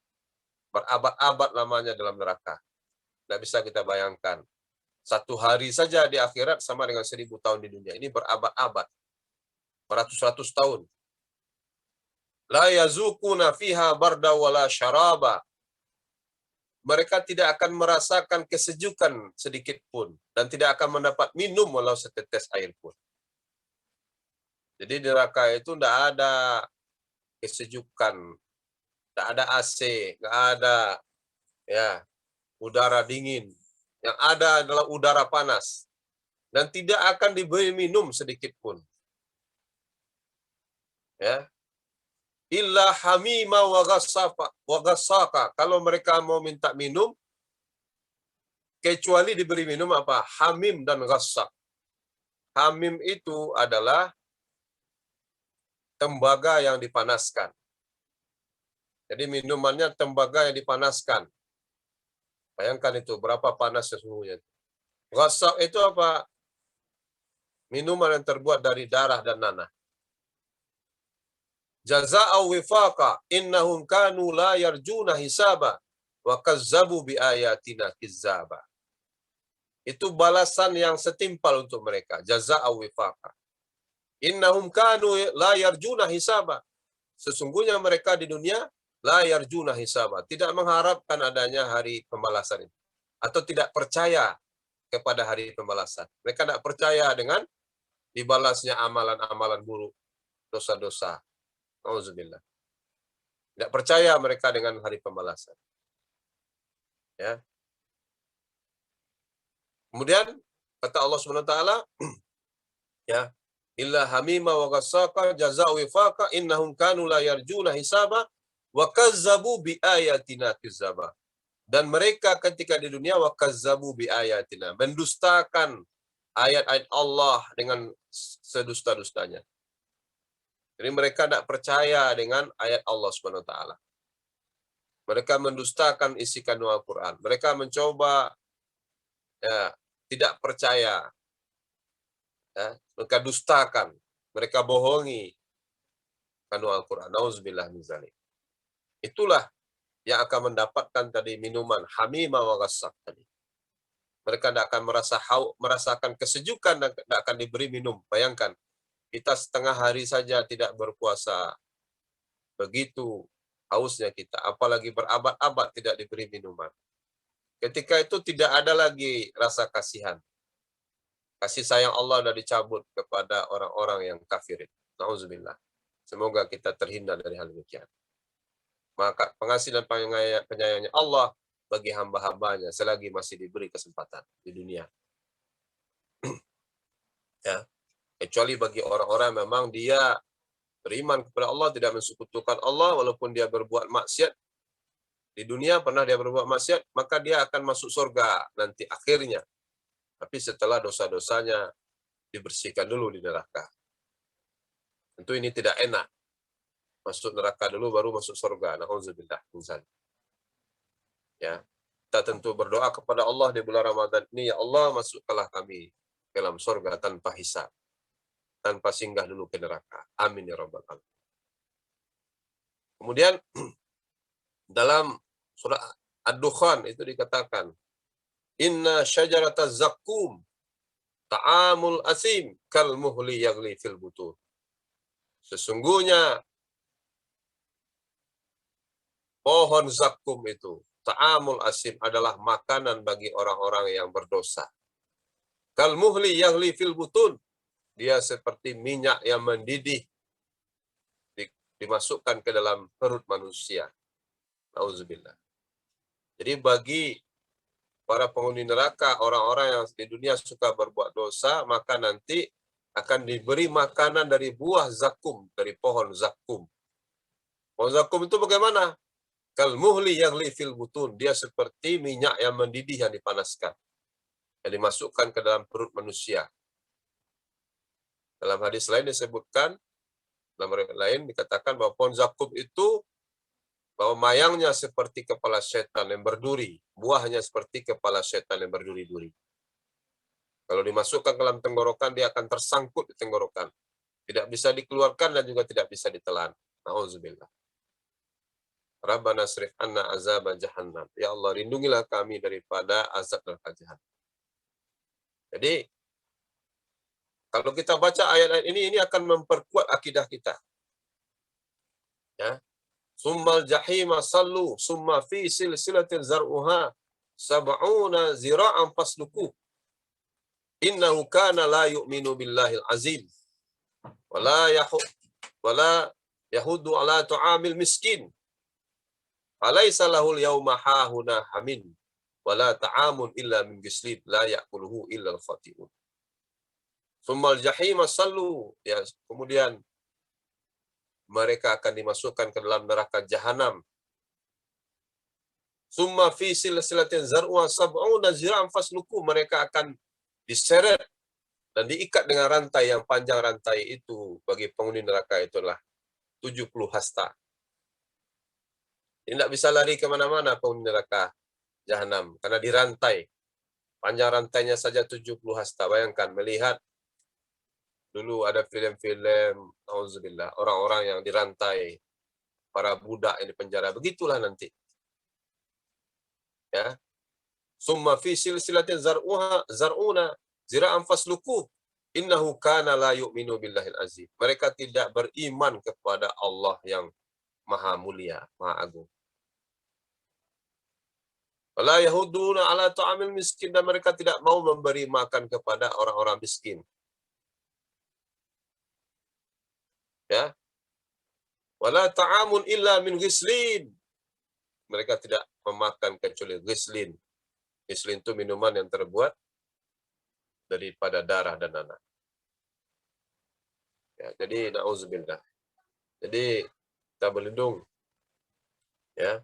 Berabad-abad lamanya dalam neraka. Tidak bisa kita bayangkan. Satu hari saja di akhirat sama dengan 1000 tahun di dunia. Ini berabad-abad. Beratus-ratus tahun. La yazukuna fiha barda wala syaraba. Mereka tidak akan merasakan kesejukan sedikit pun. Dan tidak akan mendapat minum walau setetes air pun. Jadi di neraka itu tidak ada kesejukan. Tidak ada AC. Tidak ada ya udara dingin. Yang ada adalah udara panas. Dan tidak akan diberi minum sedikit pun. Ya. Illa hamima wa ghassaka. Kalau mereka mau minta minum, kecuali diberi minum apa? Hamim dan ghassak. Hamim itu adalah tembaga yang dipanaskan. Jadi minumannya tembaga yang dipanaskan. Bayangkan itu berapa panas sesungguhnya. Ghassaq itu apa? Minuman yang terbuat dari darah dan nanah. Jaza'au wifaqa innahum kanu la yarjuna hisaba wa kazzabu bi ayatina kizzaba. Itu balasan yang setimpal untuk mereka. Jaza'au wifaqa. Innahum kanu la yarjuna hisaba. Sesungguhnya mereka di dunia la yarjuna hisaba, tidak mengharapkan adanya hari pembalasan itu, atau tidak percaya kepada hari pembalasan. Mereka tidak percaya dengan dibalasnya amalan-amalan buruk, dosa-dosa. Auzubillah. Tidak percaya mereka dengan hari pembalasan. Ya. Kemudian kata Allah Subhanahu wa taala, ya, illa hamima wa ghassaqa jazaa'u wifaqa innahum kanu la yarjuna hisaba wa kazzabu bi ayatina kizzaba. Dan mereka ketika di dunia wa kazzabu bi ayatina, mendustakan ayat-ayat Allah dengan sedusta-dustanya. Jadi mereka tidak percaya dengan ayat Allah Subhanahu wa taala. Mereka mendustakan isi kandungan Al-Quran. Mereka mencoba ya, tidak percaya. Ya, mereka dustakan. Mereka bohongi kandungan Al-Quran. Nauzubillah min dzalik. Itulah yang akan mendapatkan tadi minuman hamima wa ghassaq tadi. Mereka tidak akan merasakan kesejukan dan tidak akan diberi minum. Bayangkan, kita setengah hari saja tidak berpuasa. Begitu hausnya kita, apalagi berabad-abad tidak diberi minuman. Ketika itu tidak ada lagi rasa kasihan. Kasih sayang Allah sudah dicabut kepada orang-orang yang kafir. Nauzubillah. Semoga kita terhindar dari hal demikian. Maka pengasih dan penyayangnya Allah bagi hamba-hambanya selagi masih diberi kesempatan di dunia. Ya, kecuali bagi orang-orang memang dia beriman kepada Allah, tidak mensekutukan Allah, walaupun dia berbuat maksiat di dunia, pernah dia berbuat maksiat, maka dia akan masuk surga nanti akhirnya. Tapi setelah dosa-dosanya dibersihkan dulu di neraka. Tentu ini tidak enak. Masuk neraka dulu baru masuk surga. Nauzubillah min dzalik. Ya. Kita tentu berdoa kepada Allah di bulan Ramadan ini, ya Allah, masukkanlah kami ke dalam surga tanpa hisab, tanpa singgah dulu ke neraka. Amin ya rabbal alamin. Kemudian dalam surah Ad-Dukhan itu dikatakan, inna syajarataz zaqqum ta'amul asim kal muhli yaghli fil butun. Sesungguhnya pohon zakum itu, ta'amul asim, adalah makanan bagi orang-orang yang berdosa. Kal muhli yaghli fil butun, dia seperti minyak yang mendidih dimasukkan ke dalam perut manusia. Nauzubillah. Jadi bagi para penghuni neraka, orang-orang yang di dunia suka berbuat dosa, maka nanti akan diberi makanan dari buah zakum, dari pohon zakum. Pohon zakum itu bagaimana? Kal muhli yaghli fil butun, dia seperti minyak yang mendidih yang dipanaskan, yang dimasukkan ke dalam perut manusia. Dalam hadis lain disebutkan, dalam riwayat lain dikatakan bahwa pohon zakum itu, bahwa mayangnya seperti kepala setan yang berduri, buahnya seperti kepala setan yang berduri-duri. Kalau dimasukkan ke dalam tenggorokan, dia akan tersangkut di tenggorokan. Tidak bisa dikeluarkan dan juga tidak bisa ditelan. Nauzubillah. Rabbana srif anna azab jahannam. Ya Allah, lindungilah kami daripada azab neraka jahannam. Jadi, kalau kita baca ayat-ayat ini akan memperkuat akidah kita. Ya. Summal jahima sallu, summa fi silsilatin zar'uha sab'una zira'an fasluku. Innahu kana la yu'minu billahil azim. Wala yahudu ala tu'amil miskin. Alaysa lahul yawma hahuna hamin. Wala ta'amun illa min gislib. La ya'kuluhu illa al-khati'un. Summal jahima sallu. Ya, kemudian mereka akan dimasukkan ke dalam neraka jahanam. Summa fi silsilatin zar'uha sab'una zira'an fasluku. Mereka akan diseret Dan diikat dengan rantai yang panjang rantai itu bagi penghuni neraka itulah 70 hasta. Dia tidak bisa lari kemana-mana penghuni neraka jahanam karena dirantai. Panjang rantainya saja 70 hasta. Bayangkan melihat dulu ada film-film, auzubillah, orang-orang yang dirantai, para budak yang dipenjara. Begitulah nanti. Ya. Summa fi silsilatin zar'una zira'an fasluku. Innahu kana la yu'minu billahil azim. Mereka tidak beriman kepada Allah yang maha mulia, maha agung. Wala yahuduna ala ta'amil miskin, dan mereka tidak mau memberi makan kepada orang-orang miskin. Ya. Wala ta'amun illa min ghislin. Mereka tidak memakan kecuali ghislin. Ghislin itu minuman yang terbuat daripada darah dan nanah. Ya, jadi na'udzubillah. Jadi kita berlindung ya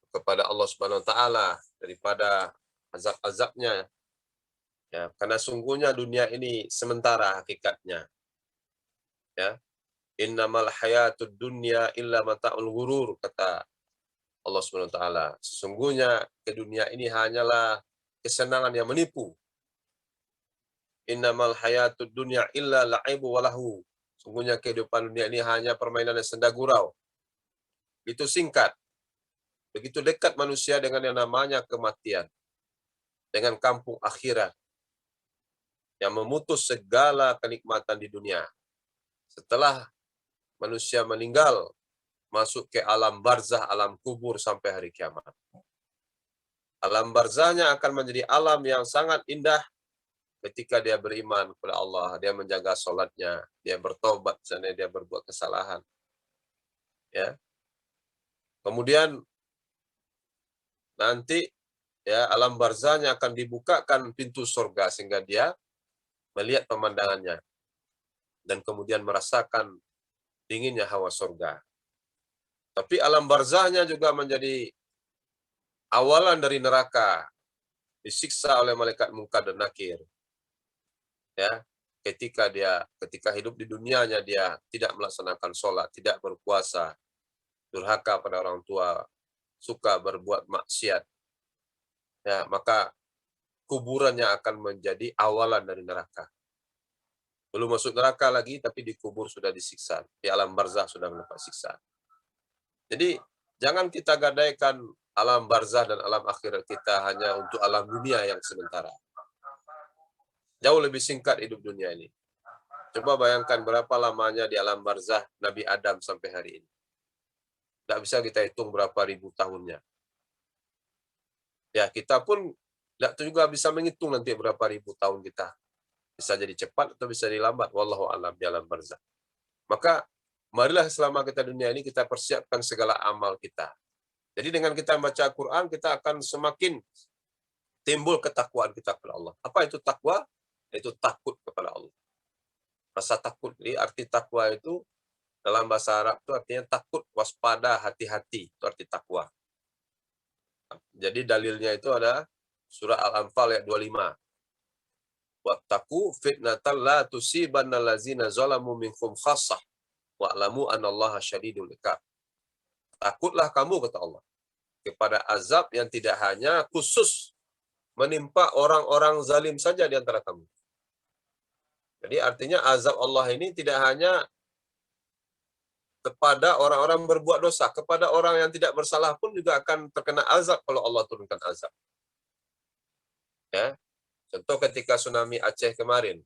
kepada Allah Subhanahu wa taala daripada azab-azabnya. Ya, karena sungguhnya dunia ini sementara hakikatnya. Ya. Innamal hayatud dunya illa mata'ul ghurur, kata Allah Subhanahu wa taala. Sesungguhnya ke dunia ini hanyalah kesenangan yang menipu. Innamal hayatud dunya illa la'ibu wa lahu. Sungguhnya kehidupan dunia ini hanya permainan yang senda gurau. Itu singkat. Begitu dekat manusia dengan yang namanya kematian. Dengan kampung akhirat yang memutus segala kenikmatan di dunia. Setelah manusia meninggal, masuk ke alam barzah, alam kubur sampai hari kiamat. Alam barzahnya akan menjadi alam yang sangat indah ketika dia beriman kepada Allah, dia menjaga sholatnya, dia bertobat seandainya dia berbuat kesalahan. Ya. Kemudian nanti ya alam barzahnya akan dibukakan pintu surga sehingga dia melihat pemandangannya dan kemudian merasakan dinginnya hawa surga. Tapi alam barzahnya juga menjadi awalan dari neraka, disiksa oleh malaikat Munkar dan Nakir. Ya, ketika hidup di dunianya dia tidak melaksanakan sholat, tidak berpuasa, durhaka pada orang tua, suka berbuat maksiat. Ya, maka kuburannya akan menjadi awalan dari neraka. Belum masuk neraka lagi, tapi di kubur sudah disiksa. Di alam barzah sudah mendapat siksa. Jadi, jangan kita gadaikan alam barzah dan alam akhirat kita hanya untuk alam dunia yang sementara. Jauh lebih singkat hidup dunia ini. Coba bayangkan berapa lamanya di alam barzah Nabi Adam sampai hari ini. Tidak bisa kita hitung berapa ribu tahunnya. Ya, kita pun tidak juga bisa menghitung nanti berapa ribu tahun kita. Bisa jadi cepat atau bisa dilambat. Wallahu a'lam di alam barzah. Maka marilah selama kita dunia ini kita persiapkan segala amal kita. Jadi dengan kita membaca Al-Quran, kita akan semakin timbul ketakwaan kita kepada Allah. Apa itu takwa? Itu takut kepada Allah. Rasa takut. Jadi arti takwa itu dalam bahasa Arab itu artinya takut, waspada, hati-hati. Itu arti takwa. Jadi dalilnya itu ada surah Al-Anfal ayat 25. Wattaqu fitnatan la tusibanna allazina zalamu minkum khassah wa'lamu anallaha syadidul iqab. Takutlah kamu, kata Allah, kepada azab yang tidak hanya khusus menimpa orang-orang zalim saja di antara kamu. Jadi artinya azab Allah ini tidak hanya kepada orang-orang berbuat dosa, kepada orang yang tidak bersalah pun juga akan terkena azab kalau Allah turunkan azab. Ya. Contoh ketika tsunami Aceh kemarin,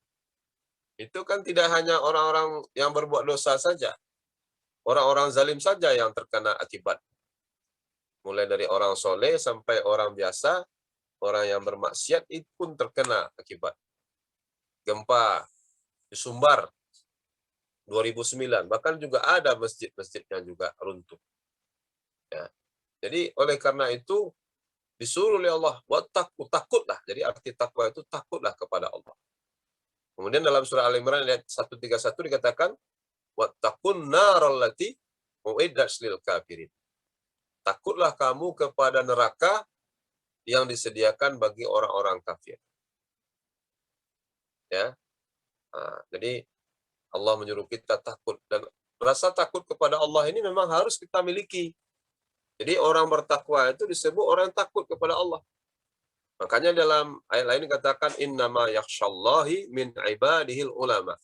itu kan tidak hanya orang-orang yang berbuat dosa saja, orang-orang zalim saja yang terkena akibat. Mulai dari orang soleh sampai orang biasa, orang yang bermaksiat itu pun terkena akibat. Gempa di Sumbar 2009, bahkan juga ada masjid-masjidnya juga runtuh. Ya. Jadi oleh karena itu disuruh oleh Allah, takutlah. Jadi arti takwa itu takutlah kepada Allah. Kemudian dalam surah Al-Imran ayat 131 dikatakan, wattaqun naral lati uiddat lil kafirin. Takutlah kamu kepada neraka yang disediakan bagi orang-orang kafir. Ya. Jadi Allah menyuruh kita takut, dan rasa takut kepada Allah ini memang harus kita miliki. Jadi orang bertakwa itu disebut orang yang takut kepada Allah. Makanya dalam ayat lain dikatakan innama yakhsyallahi min ibadihil ulama.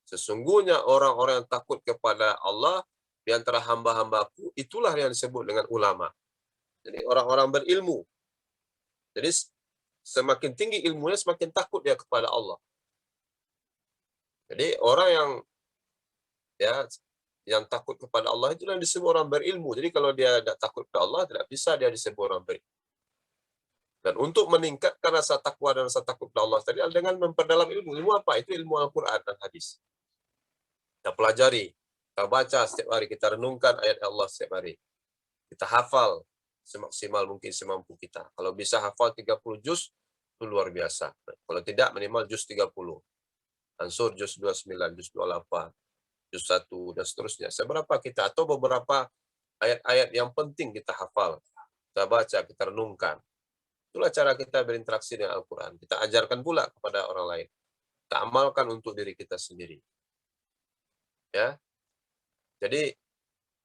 Sesungguhnya orang-orang yang takut kepada Allah di antara hamba-hambaku, itulah yang disebut dengan ulama. Jadi orang-orang berilmu. Jadi semakin tinggi ilmunya, semakin takut dia kepada Allah. Jadi orang ya yang takut kepada Allah itu yang disebut orang berilmu. Jadi kalau dia tidak takut kepada Allah, tidak bisa dia disebut orang berilmu. Dan untuk meningkatkan rasa takwa dan rasa takut kepada Allah tadi adalah dengan memperdalam ilmu. Ilmu apa? Itu ilmu Al-Quran dan hadis. Kita pelajari, kita baca setiap hari, kita renungkan ayat Allah setiap hari. Kita hafal semaksimal mungkin semampu kita. Kalau bisa hafal 30 juz, itu luar biasa. Kalau tidak, minimal juz 30. Ansur juz 29, juz 28, juz 1, dan seterusnya. Seberapa kita, atau beberapa ayat-ayat yang penting kita hafal. Kita baca, kita renungkan. Itulah cara kita berinteraksi dengan Al-Quran. Kita ajarkan pula kepada orang lain. Kita amalkan untuk diri kita sendiri. Ya, jadi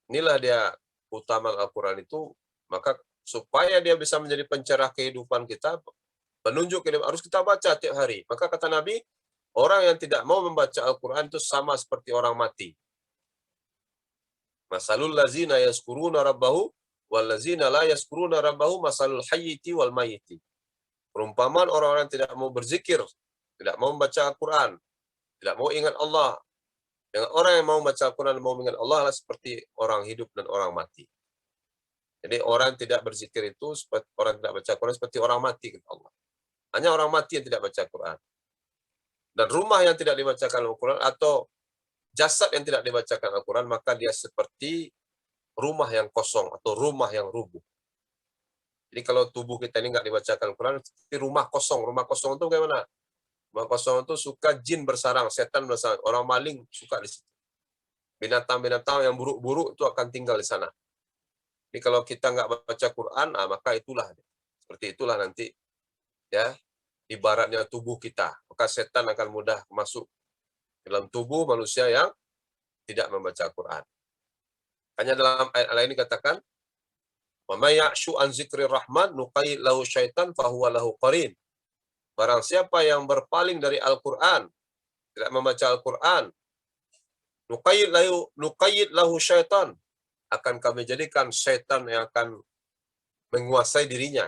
inilah dia utama Al-Quran itu. Maka supaya dia bisa menjadi pencerah kehidupan kita, penunjuk kehidupan, harus kita baca tiap hari. Maka kata Nabi, orang yang tidak mau membaca Al-Quran itu sama seperti orang mati. Masalul lazina yazkuruna rabbahu wal lazina la yazkuruna rabbahu masalul hayyiti wal mayyiti. Perumpamaan orang-orang yang tidak mau berzikir, tidak mau membaca Al-Quran, tidak mau ingat Allah, dengan orang yang mau membaca Al-Quran dan mau mengingat Allah adalah seperti orang hidup dan orang mati. Jadi orang yang tidak berzikir itu seperti orang yang tidak baca Al-Quran, seperti orang mati, kata Allah. Hanya orang mati yang tidak baca Al-Quran. Dan rumah yang tidak dibacakan Al-Quran atau jasad yang tidak dibacakan Al-Quran, maka dia seperti rumah yang kosong atau rumah yang rubuh. Jadi kalau tubuh kita ini nggak dibacakan Al-Quran, seperti rumah kosong. Rumah kosong itu bagaimana? Rumah kosong itu suka jin bersarang, setan bersarang, orang maling suka di situ. Binatang-binatang yang buruk-buruk itu akan tinggal di sana. Jadi kalau kita nggak baca Quran, maka itulah, seperti itulah nanti, ya, ibaratnya tubuh kita. Maka setan akan mudah masuk dalam tubuh manusia yang tidak membaca Quran. Hanya dalam ayat lain dikatakan, "Wa may ya'shu an dzikrir rahman nuqayyid lahu syaitan fahuwa lahu qarin." Barang siapa yang berpaling dari Al-Quran, tidak membaca Al-Quran, nuqayyid lahu syaitan, akan kami jadikan syaitan yang akan menguasai dirinya.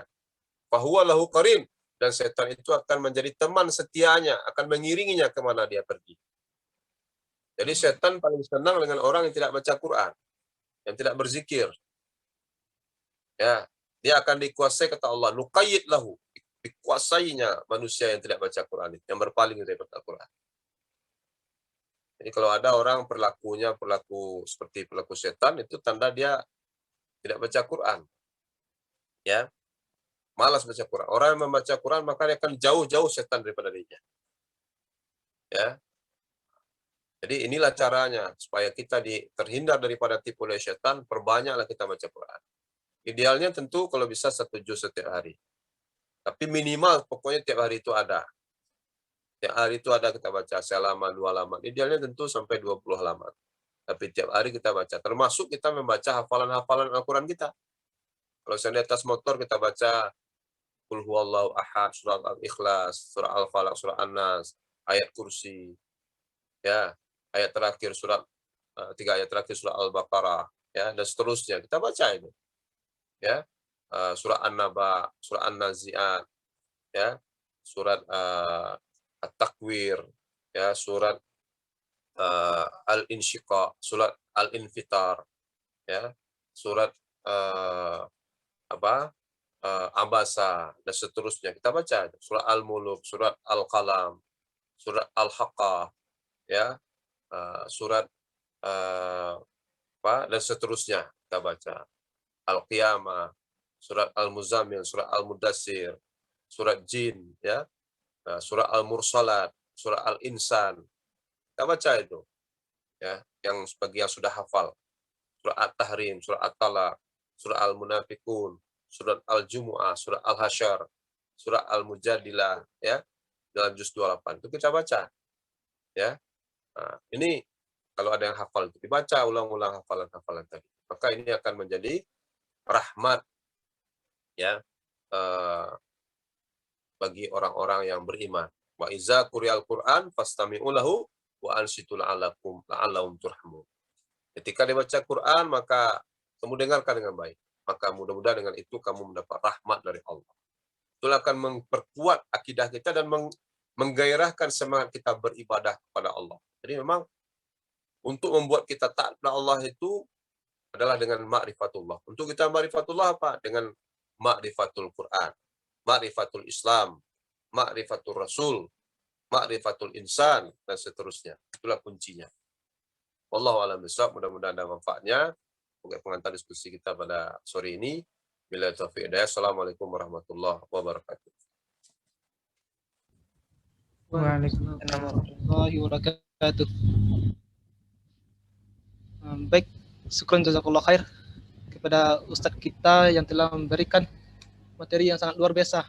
Fahuwa lahu qarin, dan setan itu akan menjadi teman setianya, akan mengiringinya kemana dia pergi. Jadi setan paling senang dengan orang yang tidak baca Quran, yang tidak berzikir. Ya, dia akan dikuasai, kata Allah, nuqayyid lahu, dikuasainya manusia yang tidak baca Quran, yang berpaling dari baca Quran. Jadi kalau ada orang perilakunya perilaku seperti perilaku setan, itu tanda dia tidak baca Quran. Ya, malas baca Quran. Orang yang membaca Quran maka dia akan jauh-jauh setan daripada dirinya. Ya. Jadi inilah caranya supaya kita terhindar daripada tipu oleh setan, perbanyaklah kita baca Quran. Idealnya tentu kalau bisa 1 juz setiap hari. Tapi minimal pokoknya tiap hari itu ada. Tiap hari itu ada kita baca sehalaman, 2 halaman. Idealnya tentu sampai 20 halaman. Tapi tiap hari kita baca. Termasuk kita membaca hafalan-hafalan Al-Quran kita. Kalau saya di atas motor kita baca Qul huwallahu ahad, surat Al-Ikhlas, surat Al-Falaq, surat An-Nas, ayat kursi, ya, ayat terakhir surat 3 ayat terakhir surat Al-Baqarah, ya, dan seterusnya. Kita baca itu. Ya. Surat An-Naba, surat An-Nazi'at, ya, surat At-Takwir, ya, surat Al-Insyiqaq, surat Al-Infitar, ya, surat apa? Abasa, dan seterusnya. Kita baca surat Al-Muluk, surat Al-Qalam, surat Al-Haqqah, ya, surat dan seterusnya kita baca. Al-Qiyamah, surat Al-Muzammil, surat Al-Mudassir, surat Jin, ya, surat Al-Mursalat, surat Al-Insan. Kita baca itu, ya, yang sebagian sudah hafal. Surat At-Tahrim, surat At-Talaq, surat Al-Munafiqun, surat Al-Jumu'ah, surat Al-Hasyr, surat Al-Mujadilah, ya, dalam juz 28. Itu kita baca. Ya. Nah, ini kalau ada yang hafal itu dibaca ulang-ulang hafalan-hafalan tadi. Maka ini akan menjadi rahmat ya bagi orang-orang yang beriman. Wa iza quriyal Qur'an fastami'u lahu wa ansitu la'allahum turhamun. Ketika dibaca Quran maka kamu dengarkan dengan baik. Maka mudah-mudahan dengan itu kamu mendapat rahmat dari Allah. Itu akan memperkuat akidah kita dan menggairahkan semangat kita beribadah kepada Allah. Jadi memang untuk membuat kita taat kepada Allah itu adalah dengan ma'rifatullah. Untuk kita ma'rifatullah apa? Dengan ma'rifatul Quran, ma'rifatul Islam, ma'rifatul Rasul, ma'rifatul insan, dan seterusnya. Itulah kuncinya. Wallahu a'lam bishawab. Mudah-mudahan ada manfaatnya. Sebagai pengantar diskusi kita pada sore ini. Bila taufiq hidayah. Assalamualaikum warahmatullahi wabarakatuh.
Waalaikumsalam warahmatullahi wabarakatuh. Baik, syukran jazakallah khair kepada Ustadz kita yang telah memberikan materi yang sangat luar biasa,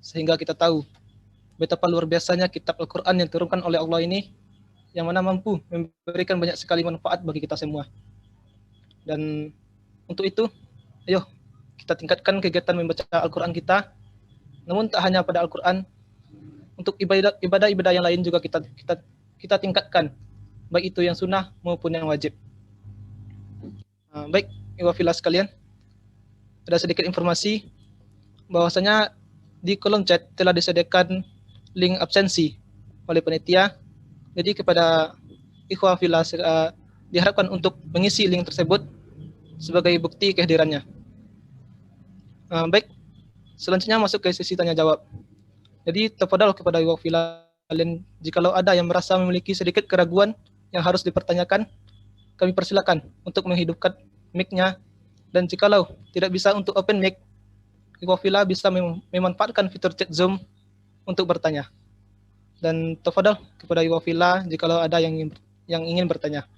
sehingga kita tahu betapa luar biasanya kitab Al-Quran yang diturunkan oleh Allah ini, yang mana mampu memberikan banyak sekali manfaat bagi kita semua. Dan untuk itu, ayo kita tingkatkan kegiatan membaca Al-Quran kita. Namun tak hanya pada Al-Quran, untuk ibadah-ibadah yang lain juga kita tingkatkan, baik itu yang sunnah maupun yang wajib. Baik, ikhwafillah sekalian, ada sedikit informasi bahwasanya di kolom chat telah disediakan link absensi oleh panitia. Jadi kepada ikhwafillah diharapkan untuk mengisi link tersebut sebagai bukti kehadirannya. Baik, selanjutnya masuk ke sesi tanya jawab. Jadi tafadhal kepada ikhwafillah kalian, jikalau ada yang merasa memiliki sedikit keraguan yang harus dipertanyakan, kami persilakan untuk menghidupkan mic-nya, dan jikalau tidak bisa untuk open mic, ikhwafillah bisa memanfaatkan fitur chat Zoom untuk bertanya. Dan tafadhal kepada ikhwafillah jikalau ada yang ingin bertanya.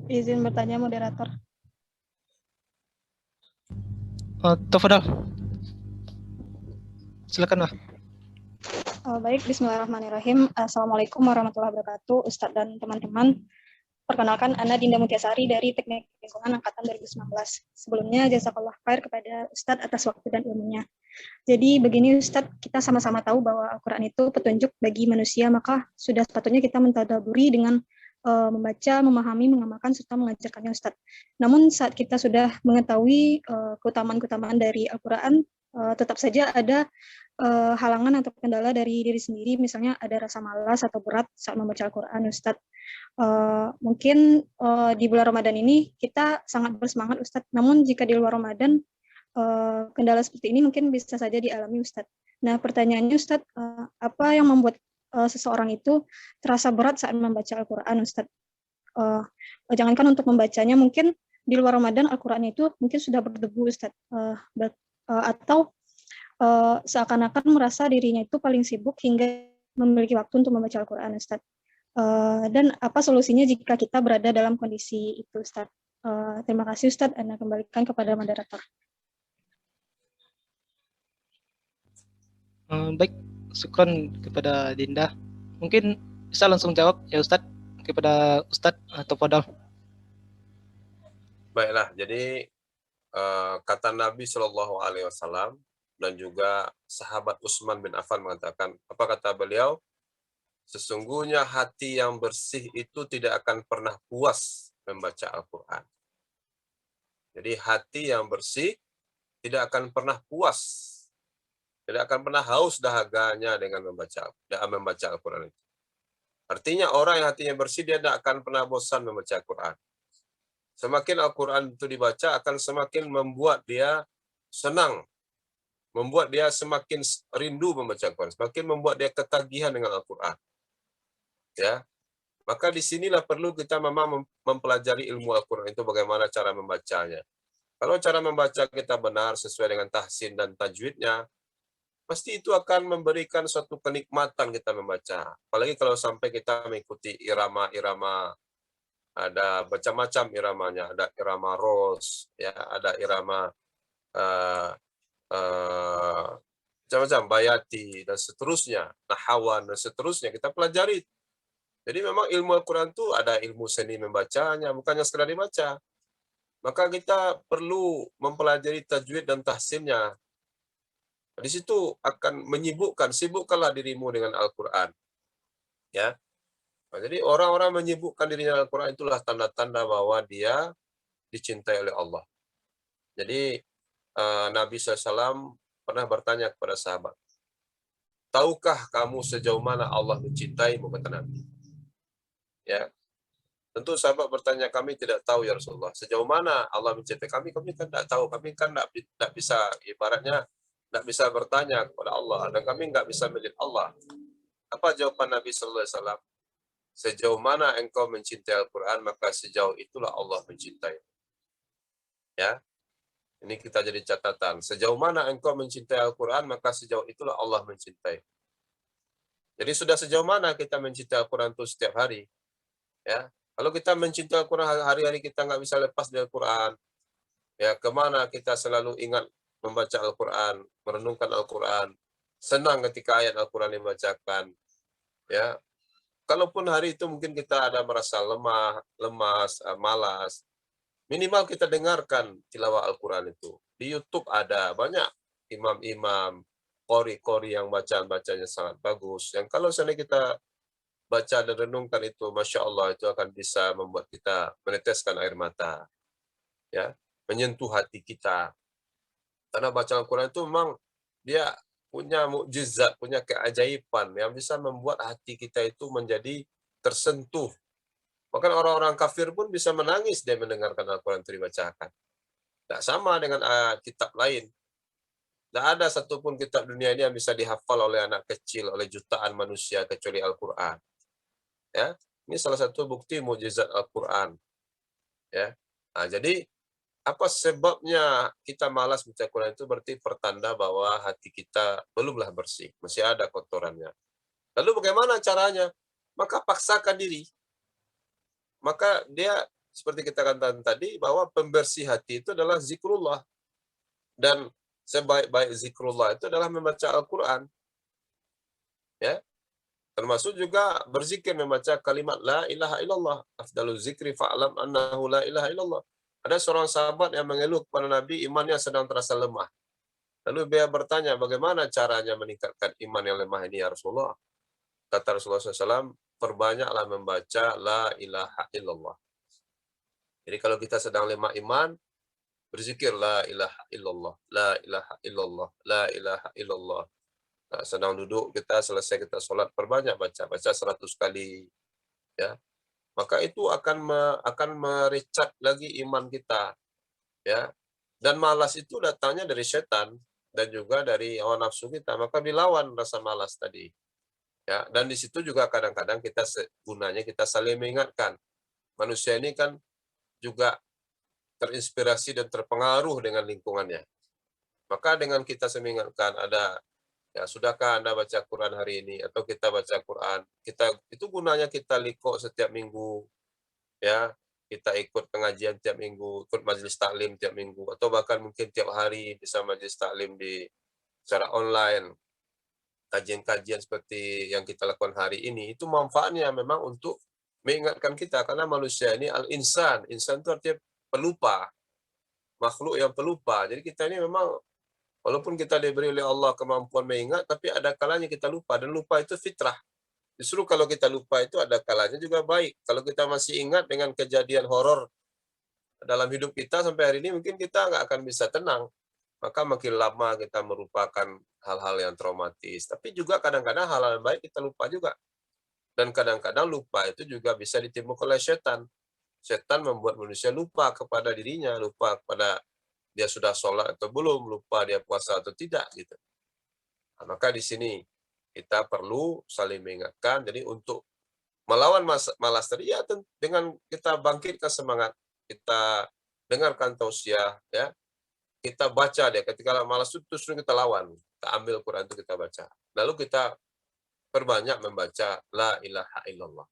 Izin bertanya moderator.
Tafadhal. Silakan, Mbak.
Baik, bismillahirrahmanirrahim. Assalamualaikum warahmatullahi wabarakatuh, Ustadz dan teman-teman. Perkenalkan, Ana Dinda Mutiasari dari Teknik Lingkungan Angkatan 2019. Sebelumnya, jazakallah khair kepada Ustadz atas waktu dan ilmunya. Jadi begini Ustadz, kita sama-sama tahu bahwa Al-Quran itu petunjuk bagi manusia, maka sudah sepatutnya kita mentadaburi dengan membaca, memahami, mengamalkan, serta mengajarkannya Ustadz. Namun saat kita sudah mengetahui keutamaan-keutamaan dari Al-Quran, tetap saja ada halangan atau kendala dari diri sendiri, misalnya ada rasa malas atau berat saat membaca Al-Quran Ustadz. Mungkin di bulan Ramadan ini kita sangat bersemangat Ustadz, namun jika di luar Ramadan kendala seperti ini mungkin bisa saja dialami Ustadz. Nah pertanyaannya Ustadz, apa yang membuat seseorang itu terasa berat saat membaca Al-Quran Ustadz? Jangankan untuk membacanya, mungkin di luar Ramadan Al-Quran itu mungkin sudah berdebu Ustadz, atau seakan-akan merasa dirinya itu paling sibuk hingga memiliki waktu untuk membaca Al-Quran Ustadz. Dan apa solusinya jika kita berada dalam kondisi itu Ustadz? Terima kasih Ustadz, Anda kembalikan kepada moderator.
Baik, syukran kepada Dinda. Mungkin bisa langsung jawab ya Ustadz, kepada Ustadz atau Fadal.
Baiklah, jadi kata Nabi Shallallahu Alaihi Wasallam dan juga sahabat Utsman bin Affan mengatakan, apa kata beliau? Sesungguhnya hati yang bersih itu tidak akan pernah puas membaca Al-Quran. Jadi hati yang bersih tidak akan pernah puas, tidak akan pernah haus dahaganya dengan membaca Al-Quran itu. Artinya orang yang hatinya bersih dia tidak akan pernah bosan membaca Al-Quran. Semakin Al-Quran itu dibaca akan semakin membuat dia senang, membuat dia semakin rindu membaca Al-Quran, semakin membuat dia ketagihan dengan Al-Quran. Ya, maka disinilah perlu kita memang mempelajari ilmu Al-Quran itu bagaimana cara membacanya. Kalau cara membaca kita benar sesuai dengan tahsin dan tajwidnya, pasti itu akan memberikan suatu kenikmatan kita membaca. Apalagi kalau sampai kita mengikuti irama-irama, ada macam-macam iramanya, ada irama ros, ya, ada irama eh, eh, macam-macam bayati dan seterusnya, nahawan dan seterusnya kita pelajari. Jadi memang ilmu Al-Quran itu ada ilmu seni membacanya, bukannya sekedar dibaca. Maka kita perlu mempelajari tajwid dan tahsinnya. Di situ akan sibukkanlah dirimu dengan Al-Quran. Ya. Nah, jadi orang-orang menyibukkan dirinya dengan Al-Quran itulah tanda-tanda bahwa dia dicintai oleh Allah. Jadi Nabi SAW pernah bertanya kepada sahabat, tahukah kamu sejauh mana Allah mencintaimu, kata Nabi. Ya, tentu sahabat bertanya, kami tidak tahu ya Rasulullah. Sejauh mana Allah mencintai kami kan tidak tahu. Kami kan tidak bisa, ibaratnya tidak bisa bertanya kepada Allah, dan kami nggak bisa melihat Allah. Apa jawaban Nabi Sallallahu Alaihi Wasallam? Sejauh mana engkau mencintai Al-Quran, maka sejauh itulah Allah mencintai. Ya, ini kita jadi catatan. Sejauh mana engkau mencintai Al-Quran, maka sejauh itulah Allah mencintai. Jadi sudah sejauh mana kita mencintai Al-Quran itu setiap hari? Ya, kalau kita mencintai Al-Quran hari-hari, kita nggak bisa lepas dari Al-Quran. Ya, kemana kita selalu ingat membaca Al-Quran, merenungkan Al-Quran, senang ketika ayat Al-Quran dibacakan. Ya, kalaupun hari itu mungkin kita ada merasa lemah, lemas, malas, minimal kita dengarkan tilawah Al-Quran itu. Di YouTube ada banyak imam-imam, qori-qori yang bacaan-bacanya sangat bagus. Yang kalau seandainya kita baca dan renungkan itu, Masya Allah, itu akan bisa membuat kita meneteskan air mata. Ya, menyentuh hati kita. Karena bacaan Al-Quran itu memang dia punya mukjizat, punya keajaiban yang bisa membuat hati kita itu menjadi tersentuh. Bahkan orang-orang kafir pun bisa menangis dia mendengarkan Al-Quran itu dibacakan. Tidak sama dengan kitab lain. Tidak ada satupun kitab dunia ini yang bisa dihafal oleh anak kecil, oleh jutaan manusia kecuali Al-Quran. Ya, ini salah satu bukti mukjizat Al-Quran. Ya, nah, jadi apa sebabnya kita malas baca Quran itu berarti pertanda bahwa hati kita belumlah bersih, masih ada kotorannya. Lalu bagaimana caranya? Maka paksakan diri. Maka dia seperti kita katakan tadi bahwa pembersih hati itu adalah zikrullah. Dan sebaik-baik zikrullah itu adalah membaca Al-Quran. Ya. Termasuk juga berzikir, membaca kalimat la ilaha illallah. Afdalu zikri fa'lam annahu la ilaha illallah. Ada seorang sahabat yang mengeluh kepada Nabi, imannya sedang terasa lemah. Lalu dia bertanya, bagaimana caranya meningkatkan iman yang lemah ini ya Rasulullah? Kata Rasulullah SAW, perbanyaklah membaca la ilaha illallah. Jadi kalau kita sedang lemah iman, berzikir la ilaha illallah, la ilaha illallah, la ilaha illallah. Nah, sedang duduk kita, selesai kita sholat, perbanyak baca 100 kali. Ya, maka itu akan merecat lagi iman kita. Ya, dan malas itu datangnya dari setan dan juga dari hawa nafsu kita, maka dilawan rasa malas tadi. Ya, dan di situ juga kadang-kadang kita gunanya kita saling mengingatkan. Manusia ini kan juga terinspirasi dan terpengaruh dengan lingkungannya. Maka dengan kita mengingatkan, ada ya, sudahkah Anda baca Quran hari ini, atau kita baca Quran, kita itu gunanya kita liko setiap minggu. Ya, kita ikut pengajian tiap minggu, ikut majelis taklim tiap minggu, atau bahkan mungkin tiap hari bisa majelis taklim secara online. Kajian-kajian seperti yang kita lakukan hari ini, itu manfaatnya memang untuk mengingatkan kita, karena manusia ini al-insan. Insan itu artinya pelupa, makhluk yang pelupa. Jadi kita ini memang, walaupun kita diberi oleh Allah kemampuan mengingat, tapi ada kalanya kita lupa, dan lupa itu fitrah. Justru kalau kita lupa itu ada kalanya juga baik. Kalau kita masih ingat dengan kejadian horor dalam hidup kita sampai hari ini, mungkin kita nggak akan bisa tenang. Maka makin lama kita merupakan hal-hal yang traumatis. Tapi juga kadang-kadang hal-hal baik kita lupa juga. Dan kadang-kadang lupa itu juga bisa ditimbulkan oleh setan. Setan membuat manusia lupa kepada dirinya, lupa kepada dia sudah sholat atau belum, lupa dia puasa atau tidak, gitu. Nah, maka di sini kita perlu saling mengingatkan. Jadi untuk melawan malas tadi, ya dengan kita bangkitkan semangat, kita dengarkan tausiah, ya, kita baca dia. Ketika malas itu terus kita lawan. Kita ambil Quran itu kita baca. Lalu kita perbanyak membaca La ilaha illallah.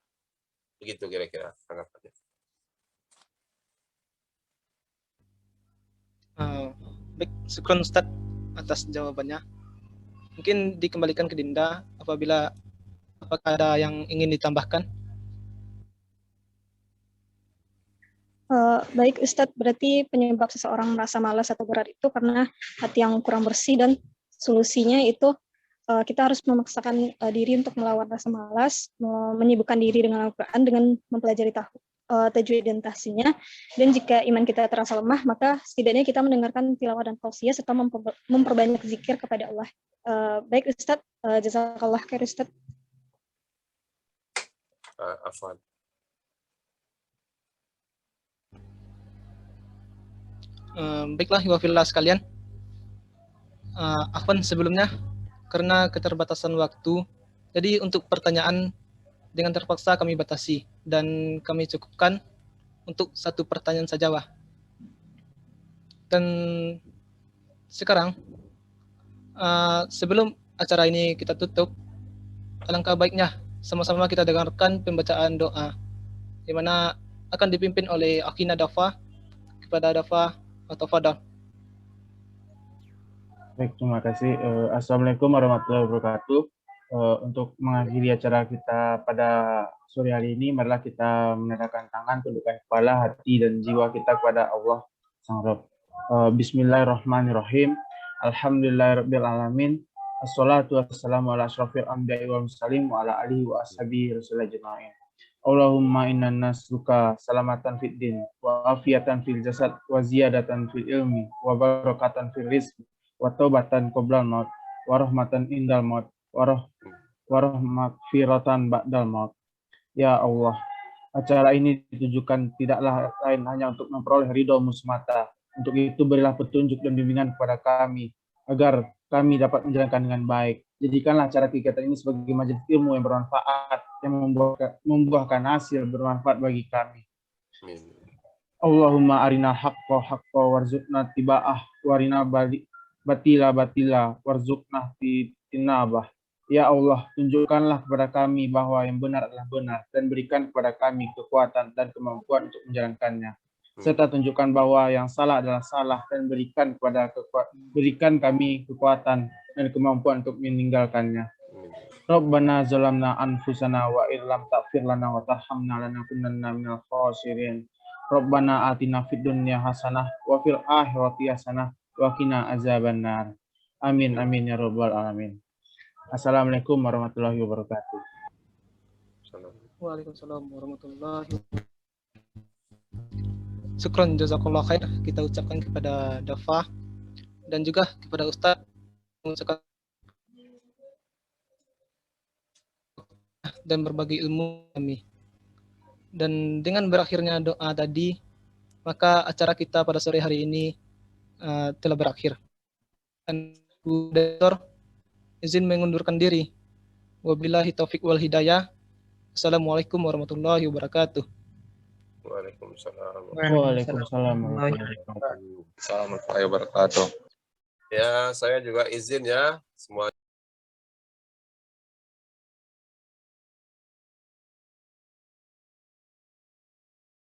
Begitu kira-kira tanggapannya.
Baik, syukron Ustaz atas jawabannya. Mungkin dikembalikan ke Dinda apabila apakah ada yang ingin ditambahkan?
Baik Ustadz, berarti penyebab seseorang merasa malas atau berat itu karena hati yang kurang bersih, dan solusinya itu kita harus memaksakan diri untuk melawan rasa malas, menyibukkan diri dengan Al-Quran dengan mempelajari tajwid dan tahsinnya. Dan jika iman kita terasa lemah, maka setidaknya kita mendengarkan tilawah dan tausiyah serta memperbanyak zikir kepada Allah. Baik Ustadz, jazakallah khair Ustadz.
Afwan.
Baiklah, wafillah sekalian. Afwan sebelumnya, karena keterbatasan waktu, jadi untuk pertanyaan dengan terpaksa kami batasi dan kami cukupkan untuk satu pertanyaan saja, Wah. Dan sekarang, sebelum acara ini kita tutup, alangkah baiknya sama-sama kita dengarkan pembacaan doa, di mana akan dipimpin oleh Akhina Dafa. Kepada Dafa atau Fadal.
Baik, terima kasih. Assalamualaikum warahmatullahi wabarakatuh. Untuk mengakhiri acara kita pada sore hari ini, marilah kita menadahkan tangan, tundukkan kepala, hati, dan jiwa kita kepada Allah Sang Rabb. Bismillahirrahmanirrahim. Alhamdulillahirabbil alamin. Assalatu wassalamu ala asyrafil anbiya'i wal mursalin wa ala alihi wa ashabihi rasulillah jemaah. Allahumma inna nasruka salamatan fid din wa afiatan fil jasad wa ziyadatan fil ilmi wa barakatan fil rizq wa taubatan qoblal maut wa rahmatan indal maut wa rahmafiratan ba'dal maut. Ya Allah, acara ini ditujukan tidaklah lain hanya untuk memperoleh ridha-Mu semata. Untuk itu berilah petunjuk dan bimbingan kepada kami agar kami dapat menjalankan dengan baik. Jadikanlah acara kegiatan ini sebagai majelis ilmu yang bermanfaat, yang membuahkan hasil bermanfaat bagi kami. Allahumma arinal haqqa haqqa warzuqna tiba'ah warina batila batila warzuqna tinabah. Ya Allah, tunjukkanlah kepada kami bahwa yang benar adalah benar dan berikan kepada kami kekuatan dan kemampuan untuk menjalankannya. Serta tunjukkan bahwa yang salah adalah salah dan berikan kami kekuatan dan kemampuan untuk meninggalkannya. Rabbana zalamna anfusana wa illam taghfir lana wa tarhamna lanakunanna minal khasirin. Rabbana atina fid dunya hasanah wa fil akhirati hasanah wa qina azabannar. Amin amin ya rabbal alamin. Assalamualaikum warahmatullahi wabarakatuh.
Waalaikumsalam warahmatullahi wabarakatuh. Syukron jazakallah khair kita ucapkan kepada Dafa dan juga kepada Ustadz mengucapkan dan berbagi ilmu kami. Dan dengan berakhirnya doa tadi, maka acara kita pada sore hari ini telah berakhir. Dan Bu Direktur izin mengundurkan diri. Wabillahi taufik wal hidayah. Assalamualaikum warahmatullahi wabarakatuh.
Waalaikumsalam.
Waalaikumsalam
warahmatullahi wabarakatuh. Ya, saya juga izin ya semua.